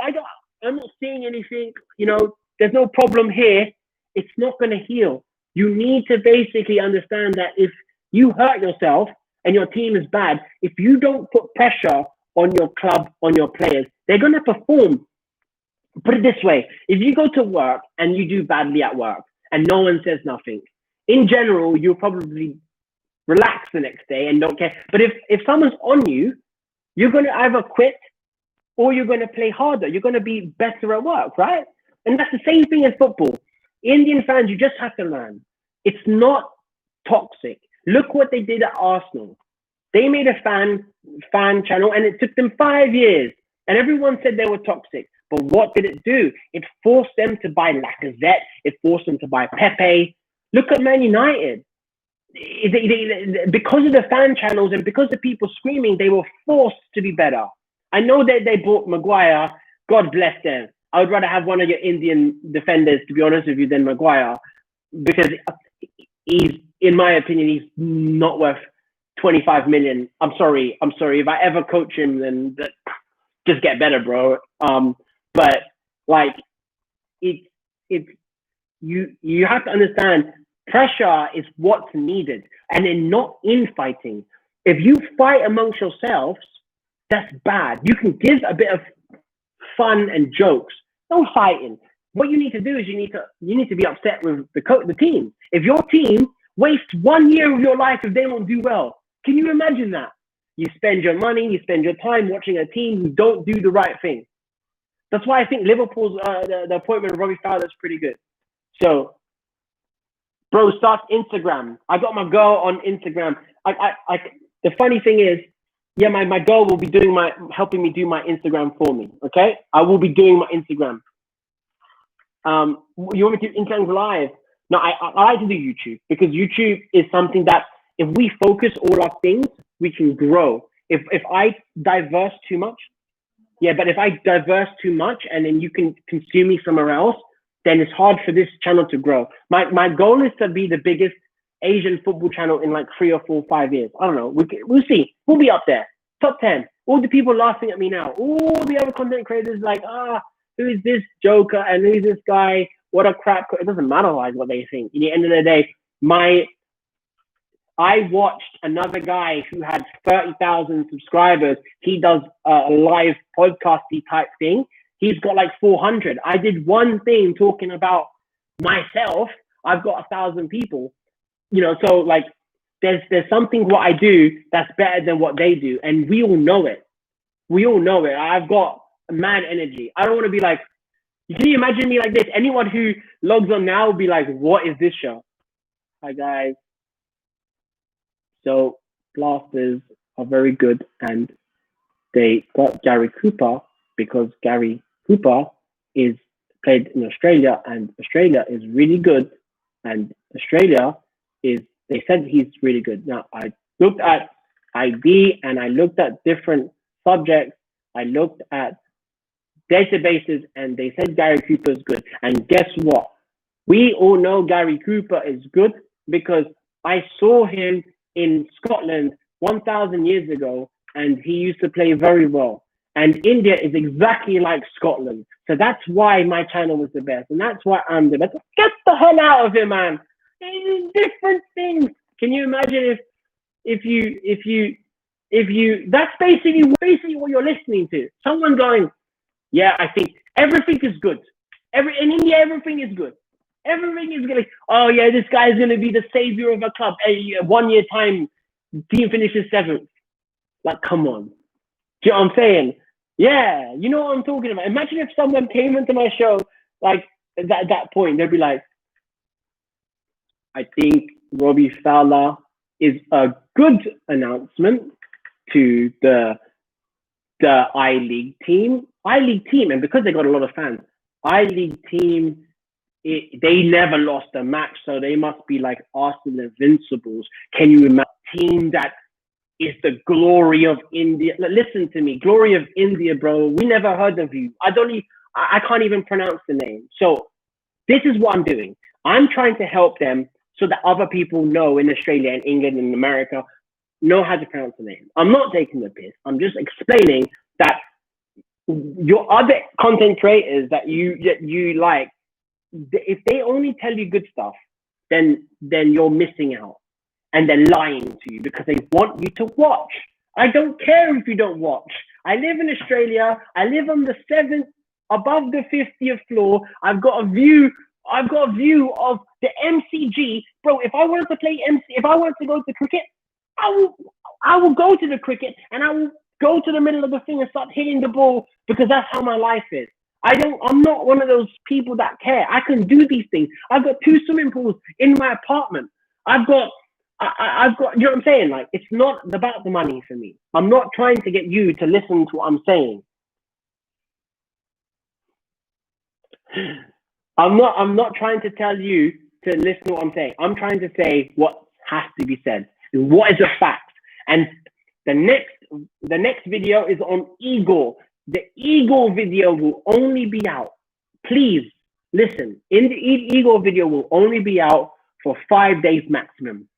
I'm not seeing anything. There's no problem here. It's not going to heal. You need to basically understand that if you hurt yourself and your team is bad, if you don't put pressure on your club, on your players, they're going to perform. Put it this way. If you go to work and you do badly at work and no one says nothing, in general, you'll probably relax the next day and don't care. But if someone's on you, you're going to either quit or you're going to play harder. You're going to be better at work, right? And that's the same thing as football. Indian fans, you just have to learn. It's not toxic. Look what they did at Arsenal. They made a fan channel and it took them 5 years. And everyone said they were toxic. But what did it do? It forced them to buy Lacazette. It forced them to buy Pepe. Look at Man United. Because of the fan channels and because of people screaming, they were forced to be better. I know that they bought Maguire. God bless them. I would rather have one of your Indian defenders, to be honest with you, than Maguire. Because he's, in my opinion, he's not worth 25 million. I'm sorry. If I ever coach him, then just get better, bro. But like, you have to understand, pressure is what's needed, and then not infighting. If you fight amongst yourselves, that's bad. You can give a bit of fun and jokes. No fighting. What you need to do is you need to be upset with the team. If your team wastes 1 year of your life if they don't do well, can you imagine that? You spend your money, you spend your time watching a team who don't do the right thing. That's why I think Liverpool's the appointment of Robbie Fowler is pretty good. So, bro, start Instagram. I got my girl on Instagram. The funny thing is, yeah, my girl will be helping me do my Instagram for me. Okay, I will be doing my Instagram. You want me to do Instagram Live? No, I like to do YouTube because YouTube is something that if we focus all our things, we can grow. If I diverse too much, but if I diverse too much and then you can consume me somewhere else, then it's hard for this channel to grow. My goal is to be the biggest Asian football channel in like 3 or 4, 5 years. I don't know. We'll see. We'll be up there. Top 10. All the people laughing at me now. All the other content creators like, who is this joker and who is this guy? What a crap. It doesn't matter like what they think. At the end of the day, I watched another guy who had 30,000 subscribers. He does a live podcasty type thing. He's got like 400. I did one thing talking about myself. I've got 1,000 people. So like there's something what I do that's better than what they do. And we all know it. I've got mad energy. I don't want to be like, can you imagine me like this? Anyone who logs on now will be like, what is this show? Hi guys. So Blasters are very good and they got Gary Cooper because Gary Cooper is played in Australia and Australia is really good and they said he's really good. Now I looked at ID and I looked at different subjects. I looked at databases and they said Gary Cooper is good. And guess what? We all know Gary Cooper is good because I saw him in Scotland 1,000 years ago and he used to play very well. And India is exactly like Scotland. So that's why my channel was the best. And that's why I'm the best. Get the hell out of here, man. It's different things. Can you imagine if you that's basically what you're listening to. Someone going, yeah, I think everything is good. In India, everything is good. Everything is good. Oh yeah, this guy is gonna be the savior of a club. 1 year time, team finishes 7th. Like, come on. Do you know what I'm saying? Yeah, you know what I'm talking about. Imagine if someone came into my show like at that point, they'd be like, I think Robbie Fowler is a good announcement to the I-League team. I-League team, and because they got a lot of fans, I-League team, they never lost a match, so they must be like Arsenal Invincibles. Can you imagine a team that is the glory of India. Listen to me, glory of India, bro. We never heard of you. I can't even pronounce the name. So this is what I'm doing. I'm trying to help them so that other people know in Australia and England and America know how to pronounce the name. I'm not taking the piss. I'm just explaining that your other content creators that you like, if they only tell you good stuff, then you're missing out. And they're lying to you because they want you to watch. I don't care if you don't watch. I live in Australia. I live on the 7th, above the 50th floor. I've got a view of the MCG. Bro, if I wanted to play if I wanted to go to cricket, I will go to the cricket and I will go to the middle of the thing and start hitting the ball because that's how my life is. I'm not one of those people that care. I can do these things. I've got 2 swimming pools in my apartment. I've got, you know what I'm saying? Like, it's not about the money for me. I'm not trying to get you to listen to what I'm saying. I'm not trying to tell you to listen to what I'm saying. I'm trying to say what has to be said. What is a fact? And the next video is on Eagle. The Eagle video will only be out. Please listen. In the Eagle video will only be out for 5 days maximum.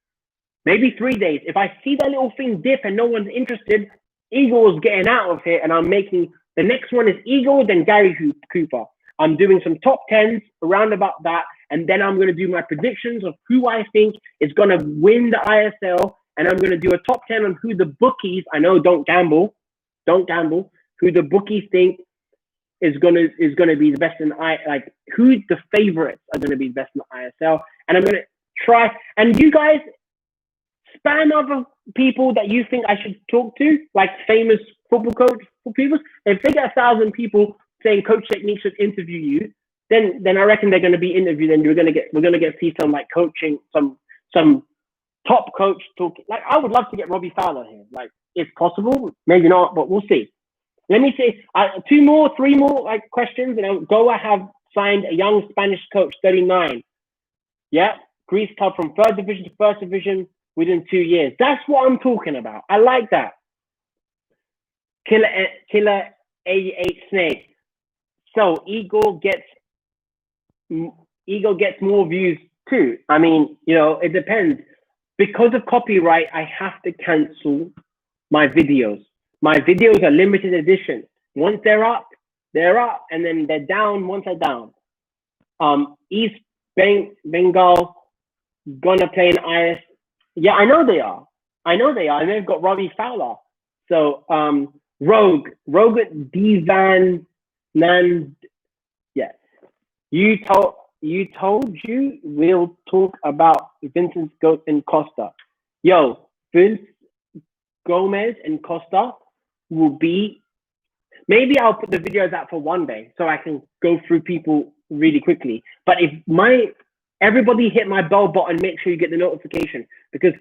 Maybe 3 days. If I see that little thing dip and no one's interested, Eagle's getting out of here and I'm making, the next one is Eagle, then Gary Cooper. I'm doing some top 10s around about that. And then I'm going to do my predictions of who I think is going to win the ISL. And I'm going to do a top 10 on who the bookies, I know, don't gamble, who the bookies think is going to be the best in who the favorites are going to be the best in the ISL. And I'm going to try, and you guys spam other people that you think I should talk to, like famous football coach people. If they get 1,000 people saying Coach Technique should interview you, then I reckon they're going to be interviewed, and we're going to get see some like coaching, some top coach talking. Like, I would love to get Robbie Fowler here. Like, it's possible, maybe not, but we'll see. Let me say 3 more like questions, and Goa have signed a young Spanish coach, 39. Yeah, Greece club from 3rd division to 1st division within 2 years. That's what I'm talking about. I like that. Killer 88 Snake. So Eagle gets more views too. I mean, you know, it depends. Because of copyright, I have to cancel my videos. My videos are limited edition. Once they're up, and then they're down once they're down. East Bengal gonna play an IS. Yeah, I know they are. And they've got Robbie Fowler. So Rogue Divan Nand. Yeah, you told we'll talk about Vincent Goat and Costa. Yo, Vince Gomez and Costa will be, maybe I'll put the videos out for one day so I can go through people really quickly. But if everybody hit my bell button, make sure you get the notification, because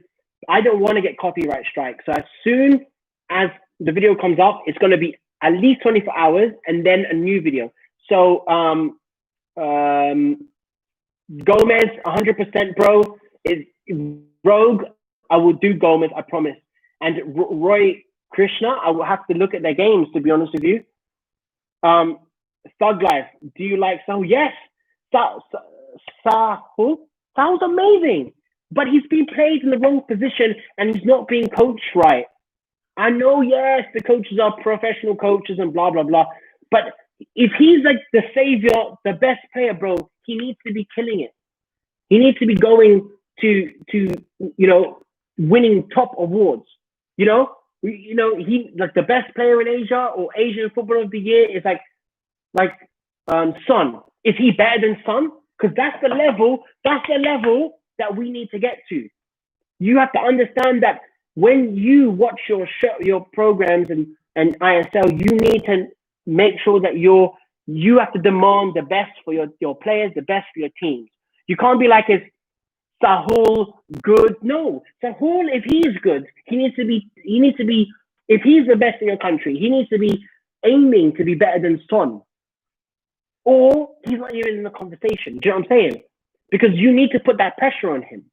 I don't want to get copyright strike. So as soon as the video comes up, it's going to be at least 24 hours and then a new video. So Gomez, 100%, bro, is Rogue. I will do Gomez, I promise. And Roy Krishna, I will have to look at their games, to be honest with you. Thug Life, do you like Sahul? Yes, Sahul. Sahul's amazing, but he's been played in the wrong position and he's not being coached right. I know, yes, the coaches are professional coaches and blah, blah, blah. But if he's like the savior, the best player, bro, he needs to be killing it. He needs to be going to winning top awards. He like the best player in Asia or Asian Footballer of the Year is like Son. Is he better than Son? Because that's the level that we need to get to. You have to understand that when you watch your programs and ISL, you need to make sure that you have to demand the best for your players, the best for your teams. You can't be like, is Sahul good? No, Sahul, if he is good, he needs to be, if he's the best in your country, he needs to be aiming to be better than Son. Or he's not even in the conversation. Do you know what I'm saying? Because you need to put that pressure on him.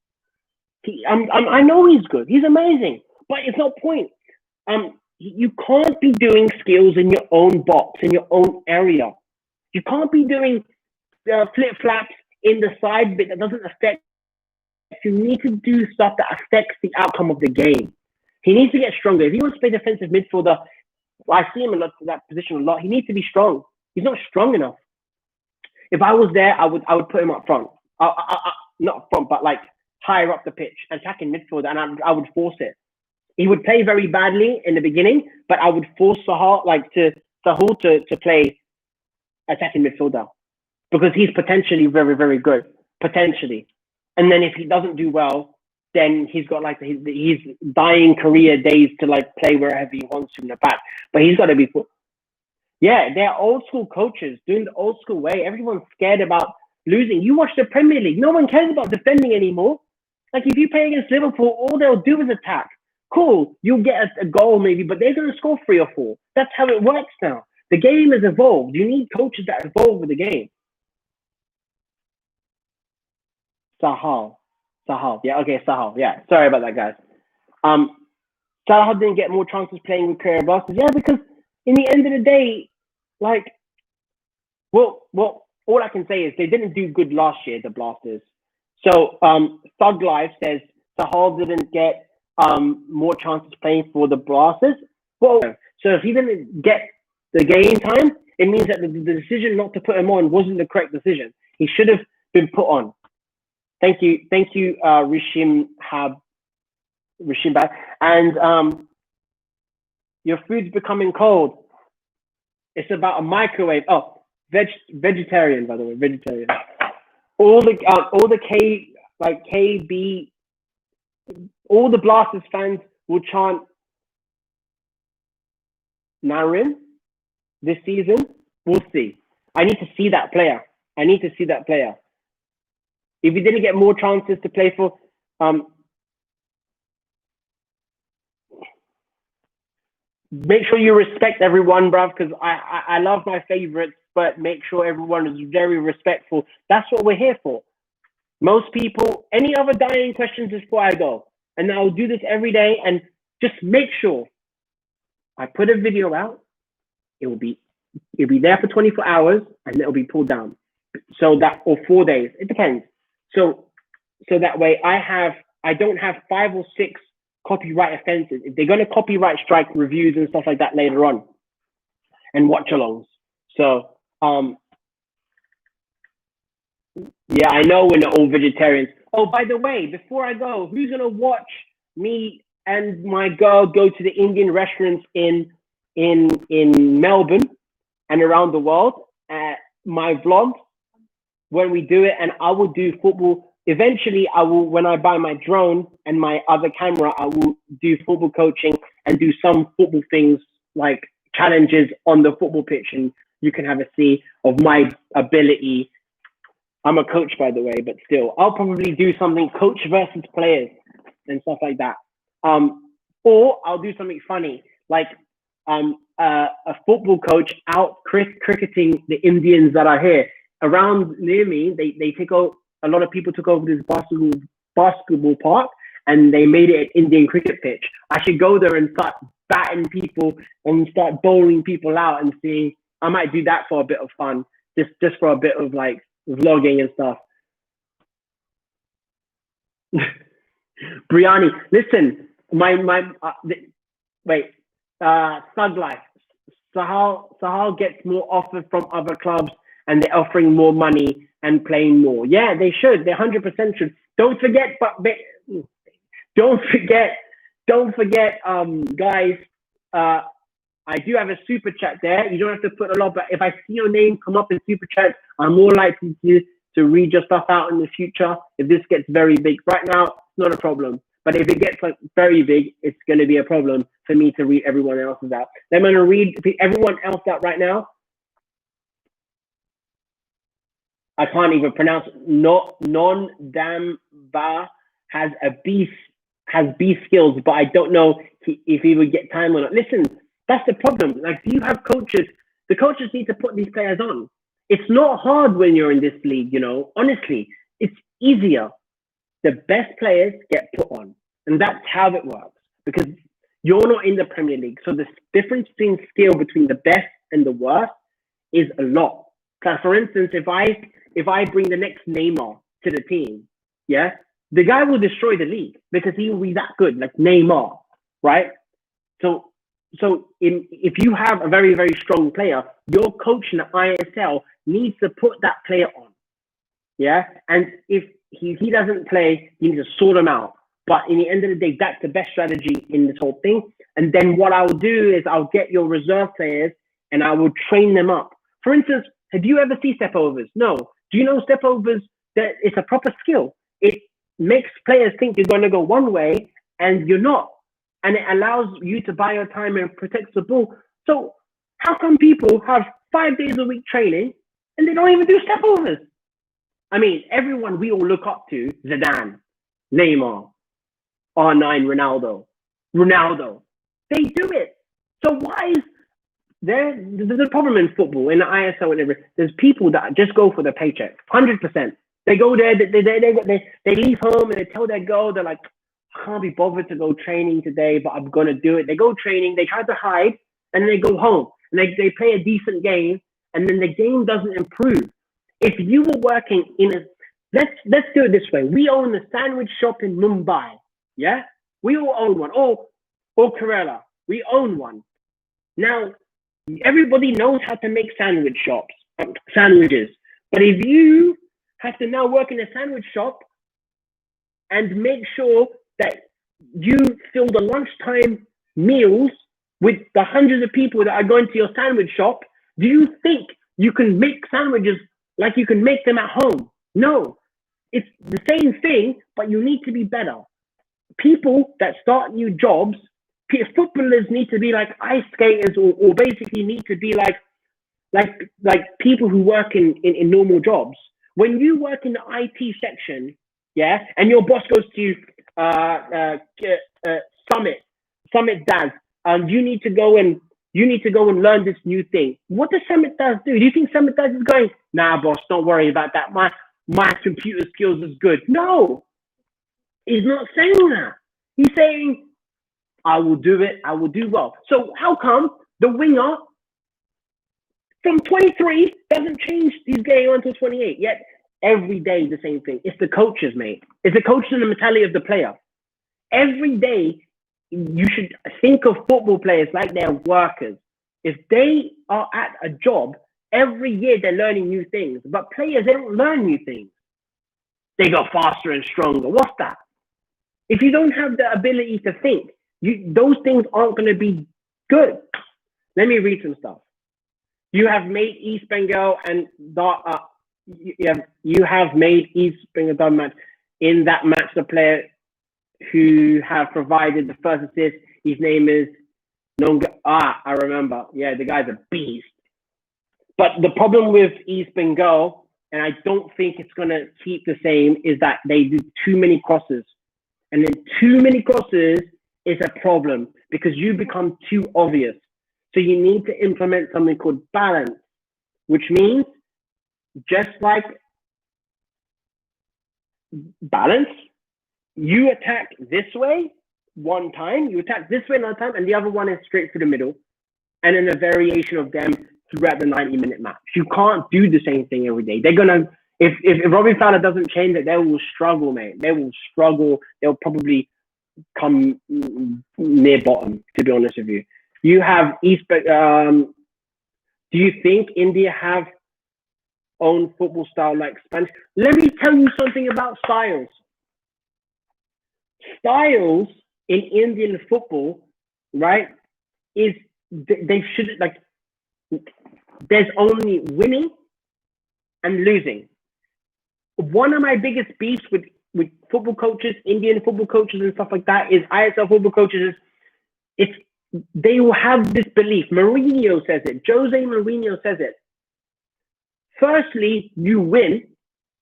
I know he's good. He's amazing. but it's no point. You can't be doing skills in your own box, in your own area. You can't be doing flip flaps in the side bit that doesn't affect. You need to do stuff that affects the outcome of the game. He needs to get stronger. If he wants to play defensive midfielder, I see him in that position a lot. He needs to be strong. He's not strong enough. If I was there, I would put him up front. Not up front, but like higher up the pitch, attacking midfielder, and I would force it. He would play very badly in the beginning, but I would force Sahal to play attacking midfielder because he's potentially very, very good. Potentially. And then if he doesn't do well, then he's got like his dying career days to like play wherever he wants to in the back. But he's got to be put. Yeah, they're old school coaches doing the old school way. Everyone's scared about losing. You watch the Premier League. No one cares about defending anymore. Like if you play against Liverpool, all they'll do is attack. Cool, you'll get a goal maybe, but they're going to score 3 or 4. That's how it works now. The game has evolved. You need coaches that evolve with the game. Sahal. Yeah, okay, Sahal. Yeah, sorry about that, guys. Sahal didn't get more chances playing with career Blasters. Yeah, because in the end of the day, like, well, all I can say is they didn't do good last year, the Blasters. So Thug Life says Sahal didn't get more chances playing for the Blasters. Well, so if he didn't get the game time, it means that the decision not to put him on wasn't the correct decision. He should have been put on. Thank you, Rishim Bad. And your food's becoming cold. It's about a microwave. Oh, vegetarian, by the way, vegetarian. All the KB, all the Blasters fans will chant Narin this season. We'll see. I need to see that player. If he didn't get more chances to play for, make sure you respect everyone, bruv, because I love my favorites, but make sure everyone is very respectful. That's what we're here for. Most people, any other dying questions before I go? And I'll do this every day, and just make sure I put a video out. It'll be there for 24 hours, and it'll be pulled down. So that, or 4 days, it depends. So that way I don't have 5 or 6 copyright offenses. If they're going to copyright strike reviews and stuff like that later on, and watch alongs. So yeah, I know we're not all vegetarians. Oh, by the way, before I go, who's gonna watch me and my girl go to the Indian restaurants in Melbourne and around the world? My vlog when we do it, and I will do football. Eventually, I will, when I buy my drone and my other camera, I will do football coaching and do some football things like challenges on the football pitch, and you can have a see of my ability. I'm a coach, by the way, but still, I'll probably do something coach versus players and stuff like that. Or I'll do something funny, like a football coach out cricketing the Indians that are here. Around near me, they take over, a lot of people took over this basketball park, and they made it an Indian cricket pitch. I should go there and start batting people and start bowling people out and see. I might do that for a bit of fun, just for a bit of like vlogging and stuff. Briani, listen, Thug Life. Sahal gets more offers from other clubs, and they're offering more money and playing more. Yeah, they should. They 100% should. Don't forget, guys. I do have a super chat there. You don't have to put a lot, but if I see your name come up in super chat, I'm more likely to read your stuff out in the future. If this gets very big, right now, it's not a problem. But if it gets like very big, it's going to be a problem for me to read everyone else's out. I'm going to read everyone else out right now. I can't even pronounce it. Non-Damba has B skills, but I don't know if he would get time or not. Listen, that's the problem. Like, do you have coaches? The coaches need to put these players on. It's not hard when you're in this league, you know. Honestly, it's easier. The best players get put on, and that's how it works. because you're not in the Premier League. So the difference in skill between the best and the worst is a lot. So for instance, if I bring the next Neymar to the team, yeah, the guy will destroy the league because he will be that good, like Neymar, right? So if you have a very, very strong player, your coach in the ISL needs to put that player on. Yeah. And if he doesn't play, you need to sort him out. But in the end of the day, that's the best strategy in this whole thing. And then what I'll do is I'll get your reserve players and I will train them up. For instance, have you ever seen step overs? No. Do you know step overs, that it's a proper skill? It makes players think you're going to go one way and you're not. And it allows you to buy your time and protect the ball. So how come people have 5 days a week training and they don't even do step overs? I mean, everyone we all look up to, Zidane, Neymar, R9, Ronaldo, they do it. So why is there's a problem in football, in the ISL, whatever. There's people that just go for the paycheck, 100%. They go there, they leave home and they tell their girl, they're like, I can't be bothered to go training today, but I'm going to do it. They go training, they try to hide, and then they go home. And they play a decent game, and then the game doesn't improve. If you were working in a, let's do it this way. We own a sandwich shop in Mumbai, yeah? We all own one, or Kerala. We own one. Now, everybody knows how to make sandwiches. But if you have to now work in a sandwich shop and make sure that you fill the lunchtime meals with the hundreds of people that are going to your sandwich shop, do you think you can make sandwiches like you can make them at home? No. It's the same thing, but you need to be better. People that start new jobs, footballers need to be like ice skaters, or basically need to be like people who work in normal jobs. When you work in the IT section, yeah, and your boss goes to Summit Daz, you need to go and learn this new thing. What does Summit Daz do? Do you think Summit Daz is going, nah, boss, don't worry about that. My computer skills is good. No, he's not saying that. He's saying, I will do it. I will do well. So how come the winger from 23 doesn't change his game until 28? Yet every day the same thing. It's the coaches, mate. It's the coaches and the mentality of the player. Every day you should think of football players like they're workers. If they are at a job, every year they're learning new things. But players, they don't learn new things. They go faster and stronger. What's that? If you don't have the ability to think, those things aren't going to be good. Let me read some stuff. You have made East Bengal and you have made East Bengal done match. In that match, the player who have provided the first assist, his name is Nonga. I remember. Yeah, the guy's a beast. But the problem with East Bengal, and I don't think it's going to keep the same, is that they do too many crosses. And then too many crosses is a problem because you become too obvious. So you need to implement something called balance, which means just like balance, you attack this way one time, you attack this way another time, and the other one is straight through the middle. And then a variation of them throughout the 90-minute match. You can't do the same thing every day. They're going to, if Robbie Fowler doesn't change it, they will struggle, mate. They will struggle. They'll probably come near bottom, to be honest with you. You have do you think India have own football style like Spanish? Let me tell you something about styles. Styles in Indian football, right, is they should, like, there's only winning and losing. One of my biggest beefs with football coaches, Indian football coaches and stuff like that, is ISL football coaches, they will have this belief. Mourinho says it. Jose Mourinho says it. Firstly, you win.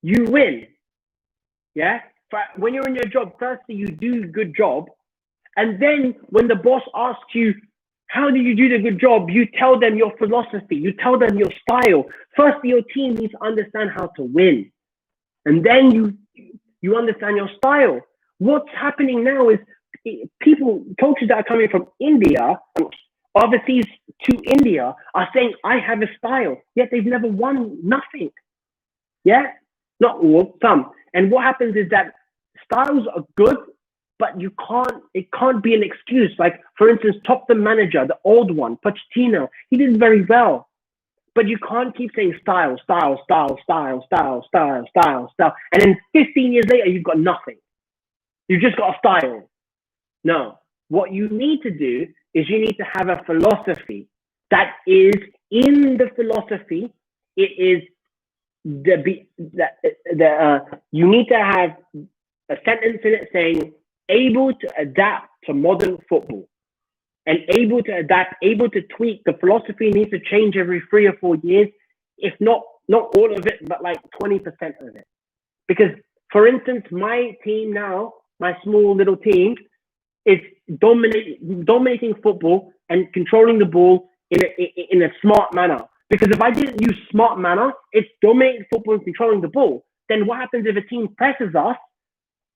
Yeah? When you're in your job, firstly, you do a good job. And then when the boss asks you, how do you do the good job? You tell them your philosophy. You tell them your style. Firstly, your team needs to understand how to win. And then you understand your style. What's happening now is coaches that are coming from India, overseas to India, are saying, I have a style, yet they've never won nothing. Yeah? Not all, some. And what happens is that styles are good, but it can't be an excuse. Like, for instance, Tottenham manager, the old one, Pochettino, he did very well. But you can't keep saying style. And then 15 years later, you've got nothing. You've just got a style. No. What you need to do is you need to have a philosophy. That is, in the philosophy, it is you need to have a sentence in it saying, able to adapt to modern football. And able to adapt, able to tweak. The philosophy needs to change every 3 or 4 years, if not all of it, but like 20% of it. Because, for instance, my team now, my small little team, is dominating football and controlling the ball in a smart manner. Because if I didn't use smart manner, it's dominating football and controlling the ball. Then what happens if a team presses us?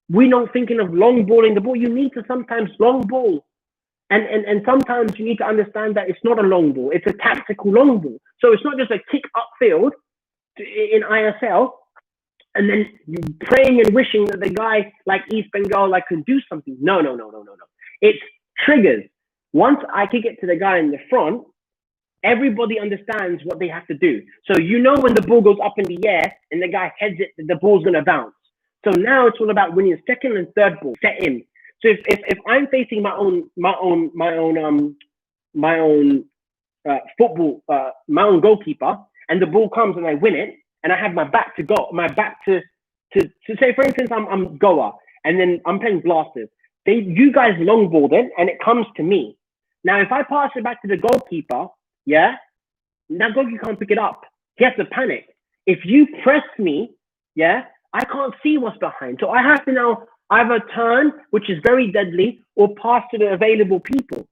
We're not thinking of long balling the ball. You need to sometimes long ball. And sometimes you need to understand that it's not a long ball. It's a tactical long ball. So it's not just a kick upfield in ISL and then you praying and wishing that the guy like East Bengal can do something. No. It's triggers. Once I kick it to the guy in the front, everybody understands what they have to do. So you know when the ball goes up in the air and the guy heads it, the ball's going to bounce. So now it's all about winning second and third ball, set in. So if I'm facing my own football, my own goalkeeper, and the ball comes and I win it, and I have my back to say, for instance, I'm Goa, and then I'm playing Blasters. You guys longballed it, and it comes to me. Now, if I pass it back to the goalkeeper, yeah, that goalkeeper can't pick it up. He has to panic. If you press me, yeah, I can't see what's behind. So I have to now either turn, which is very deadly, or pass to the available people.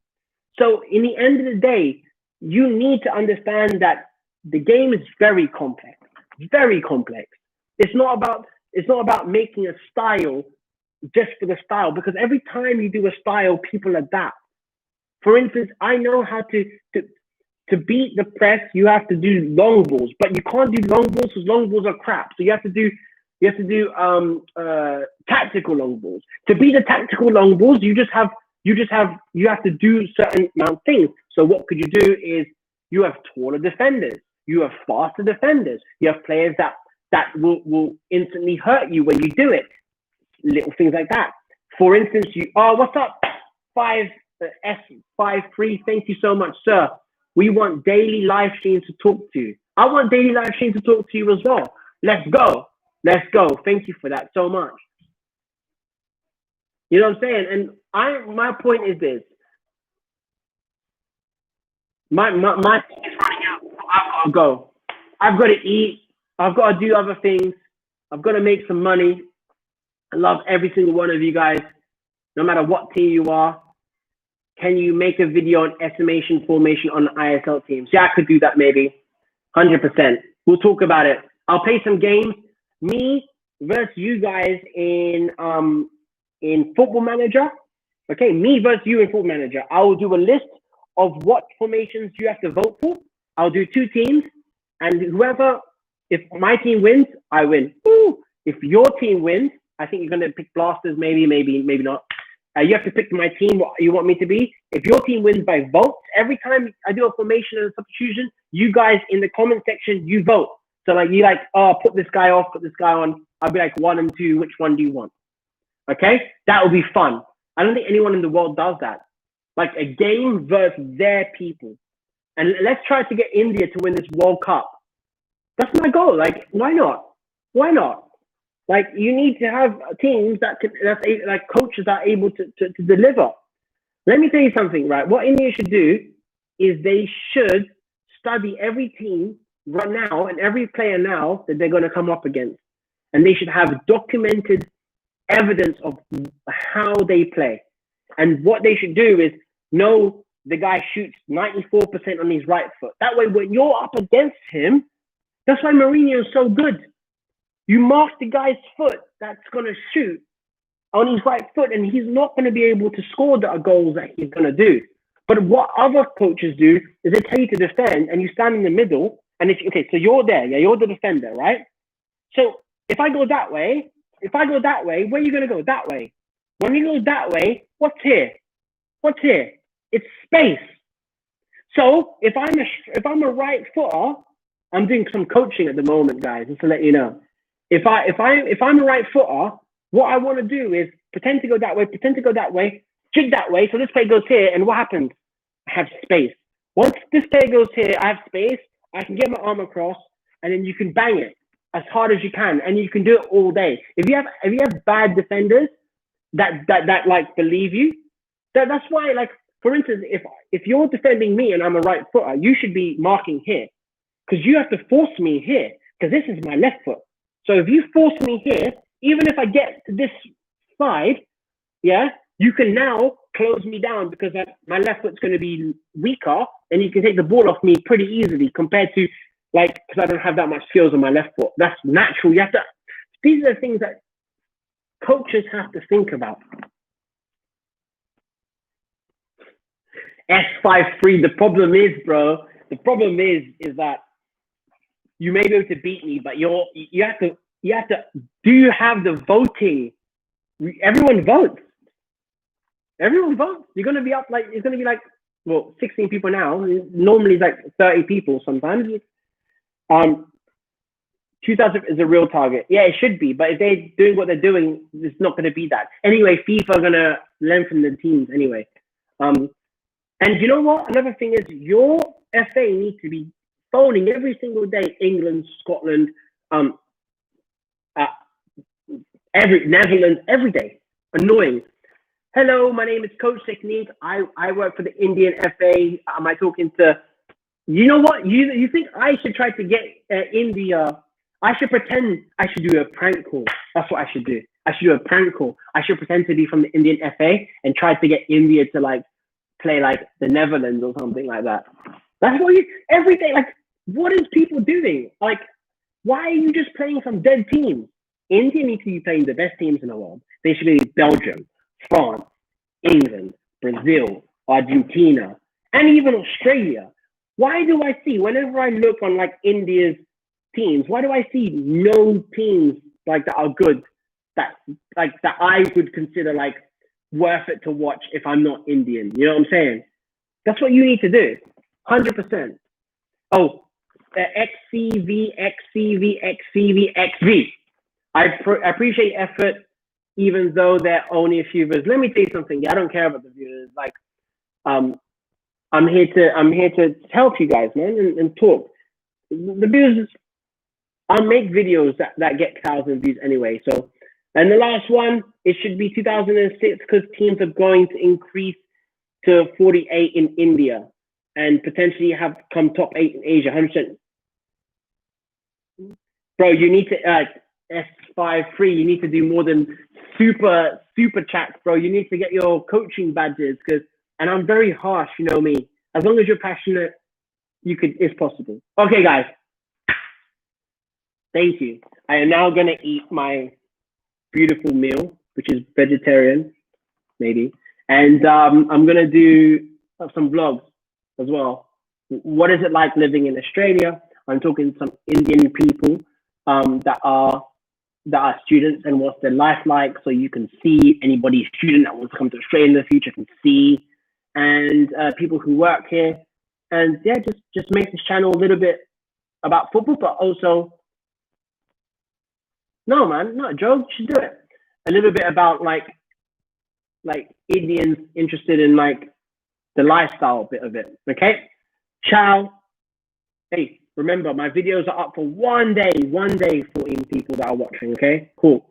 So in the end of the day, you need to understand that the game is very complex. Very complex. It's not about making a style just for the style, because every time you do a style, people adapt. For instance, I know how to beat the press, you have to do long balls, but you can't do long balls because long balls are crap. So you have to do tactical long balls. To beat the tactical long balls, you have to do certain amount of things. So what could you do is you have taller defenders, you have faster defenders, you have players that will instantly hurt you when you do it. Little things like that. For instance, what's up? 5S53, thank you so much, sir. We want daily live streams to talk to you. I want daily live streams to talk to you as well. Let's go. Thank you for that so much. You know what I'm saying? And my point is this. My thing is running out. I've got to go. I've got to eat. I've got to do other things. I've got to make some money. I love every single one of you guys, no matter what team you are. Can you make a video on estimation formation on ISL teams? Yeah, I could do that maybe. 100%. We'll talk about it. I'll play some games. Me versus you guys in Football Manager. Okay, me versus you in Football Manager. I will do a list of what formations you have to vote for. I'll do 2 teams, and if my team wins, I win. Ooh. If your team wins, I think you're going to pick Blasters, maybe not. You have to pick my team, what you want me to be. If your team wins by votes, every time I do a formation and a substitution, you guys in the comment section, you vote. So put this guy off, put this guy on. I'll be like 1 and 2, which one do you want? Okay? That will be fun. I don't think anyone in the world does that. Like a game versus their people. And let's try to get India to win this World Cup. That's my goal. Like, why not? Why not? Like, you need to have teams like coaches that are able to deliver. Let me tell you something, right? What India should do is they should study every team right now and every player now that they're going to come up against. And they should have documented evidence of how they play. And what they should do is know the guy shoots 94% on his right foot. That way, when you're up against him, that's why Mourinho is so good. You mark the guy's foot that's going to shoot, on his right foot, and he's not going to be able to score the goals that he's going to do. But what other coaches do is they tell you to defend, and you stand in the middle. And so you're there, yeah, you're the defender, right? So if I go that way, where are you going to go? That way. When you go that way, what's here? What's here? It's space. So if I'm a right footer, I'm doing some coaching at the moment, guys, just to let you know. If I'm a right footer, what I want to do is pretend to go that way, jig that way. So this player goes here, and what happens? I have space. Once this player goes here, I have space. I can get my arm across, and then you can bang it as hard as you can, and you can do it all day. If you have bad defenders that like believe you, that's why, like, for instance, if you're defending me and I'm a right footer, you should be marking here, because you have to force me here, because this is my left foot. So if you force me here, even if I get to this side, yeah, you can now close me down, because my left foot's going to be weaker, and you can take the ball off me pretty easily compared to, like, because I don't have that much skills on my left foot. That's natural. These are the things that coaches have to think about. S53. The problem is that you may be able to beat me, but you have to. Do you have the voting? Everyone votes. You're gonna be up, like, it's gonna be like, well, 16 people now. Normally it's like 30 people sometimes. 2000 is a real target. Yeah, it should be. But if they're doing what they're doing, it's not going to be that. Anyway, FIFA are going to lengthen the teams anyway. And you know what? Another thing is, your FA needs to be phoning every single day, England, Scotland, Netherlands, every day. Annoying. Hello, my name is Coach Technique. I work for the Indian FA. Am I talking to... You know what? You think I should try to get India... I should pretend I should do a prank call. That's what I should do. I should do a prank call. I should pretend to be from the Indian FA and try to get India to, like, play like the Netherlands or something like that. That's what every day, like, what is people doing? Like, why are you just playing some dead teams? India needs to be playing the best teams in the world. They should be Belgium, France, England, Brazil, Argentina, and even Australia. Why do I see, whenever I look on, like, India's teams, why do I see no teams like that are good, that I would consider, like, worth it to watch if I'm not Indian? You know what I'm saying? That's what you need to do. 100%. Oh, XCV. I appreciate effort, even though there are only a few viewers. Let me tell you something. I don't care about the viewers. Like, I'm here to help you guys, man, and talk. The viewers, I'll make videos that get 1,000 views anyway. So, and the last one, it should be 2006, because teams are going to increase to 48 in India and potentially have come top 8 in Asia. 100%. Bro, you need to S53. You need to do more than super chats, bro. You need to get your coaching badges, and I'm very harsh, you know me. As long as you're passionate, it's possible. Okay, guys. Thank you. I am now gonna eat my beautiful meal, which is vegetarian, maybe, and I'm gonna do some vlogs as well. What is it like living in Australia? I'm talking to some Indian people that are students, and what's their life like, so you can see anybody student that wants to come to Australia in the future can see, and people who work here, and yeah, just make this channel a little bit about football, but also, no, man, not a joke, you should do it. A little bit about like Indians interested in, like, the lifestyle bit of it. Okay, ciao. Hey, remember, my videos are up for one day, 14 people that are watching. Okay, cool.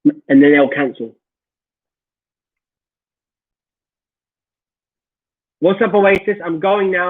And then they'll cancel. What's up, Oasis? I'm going now.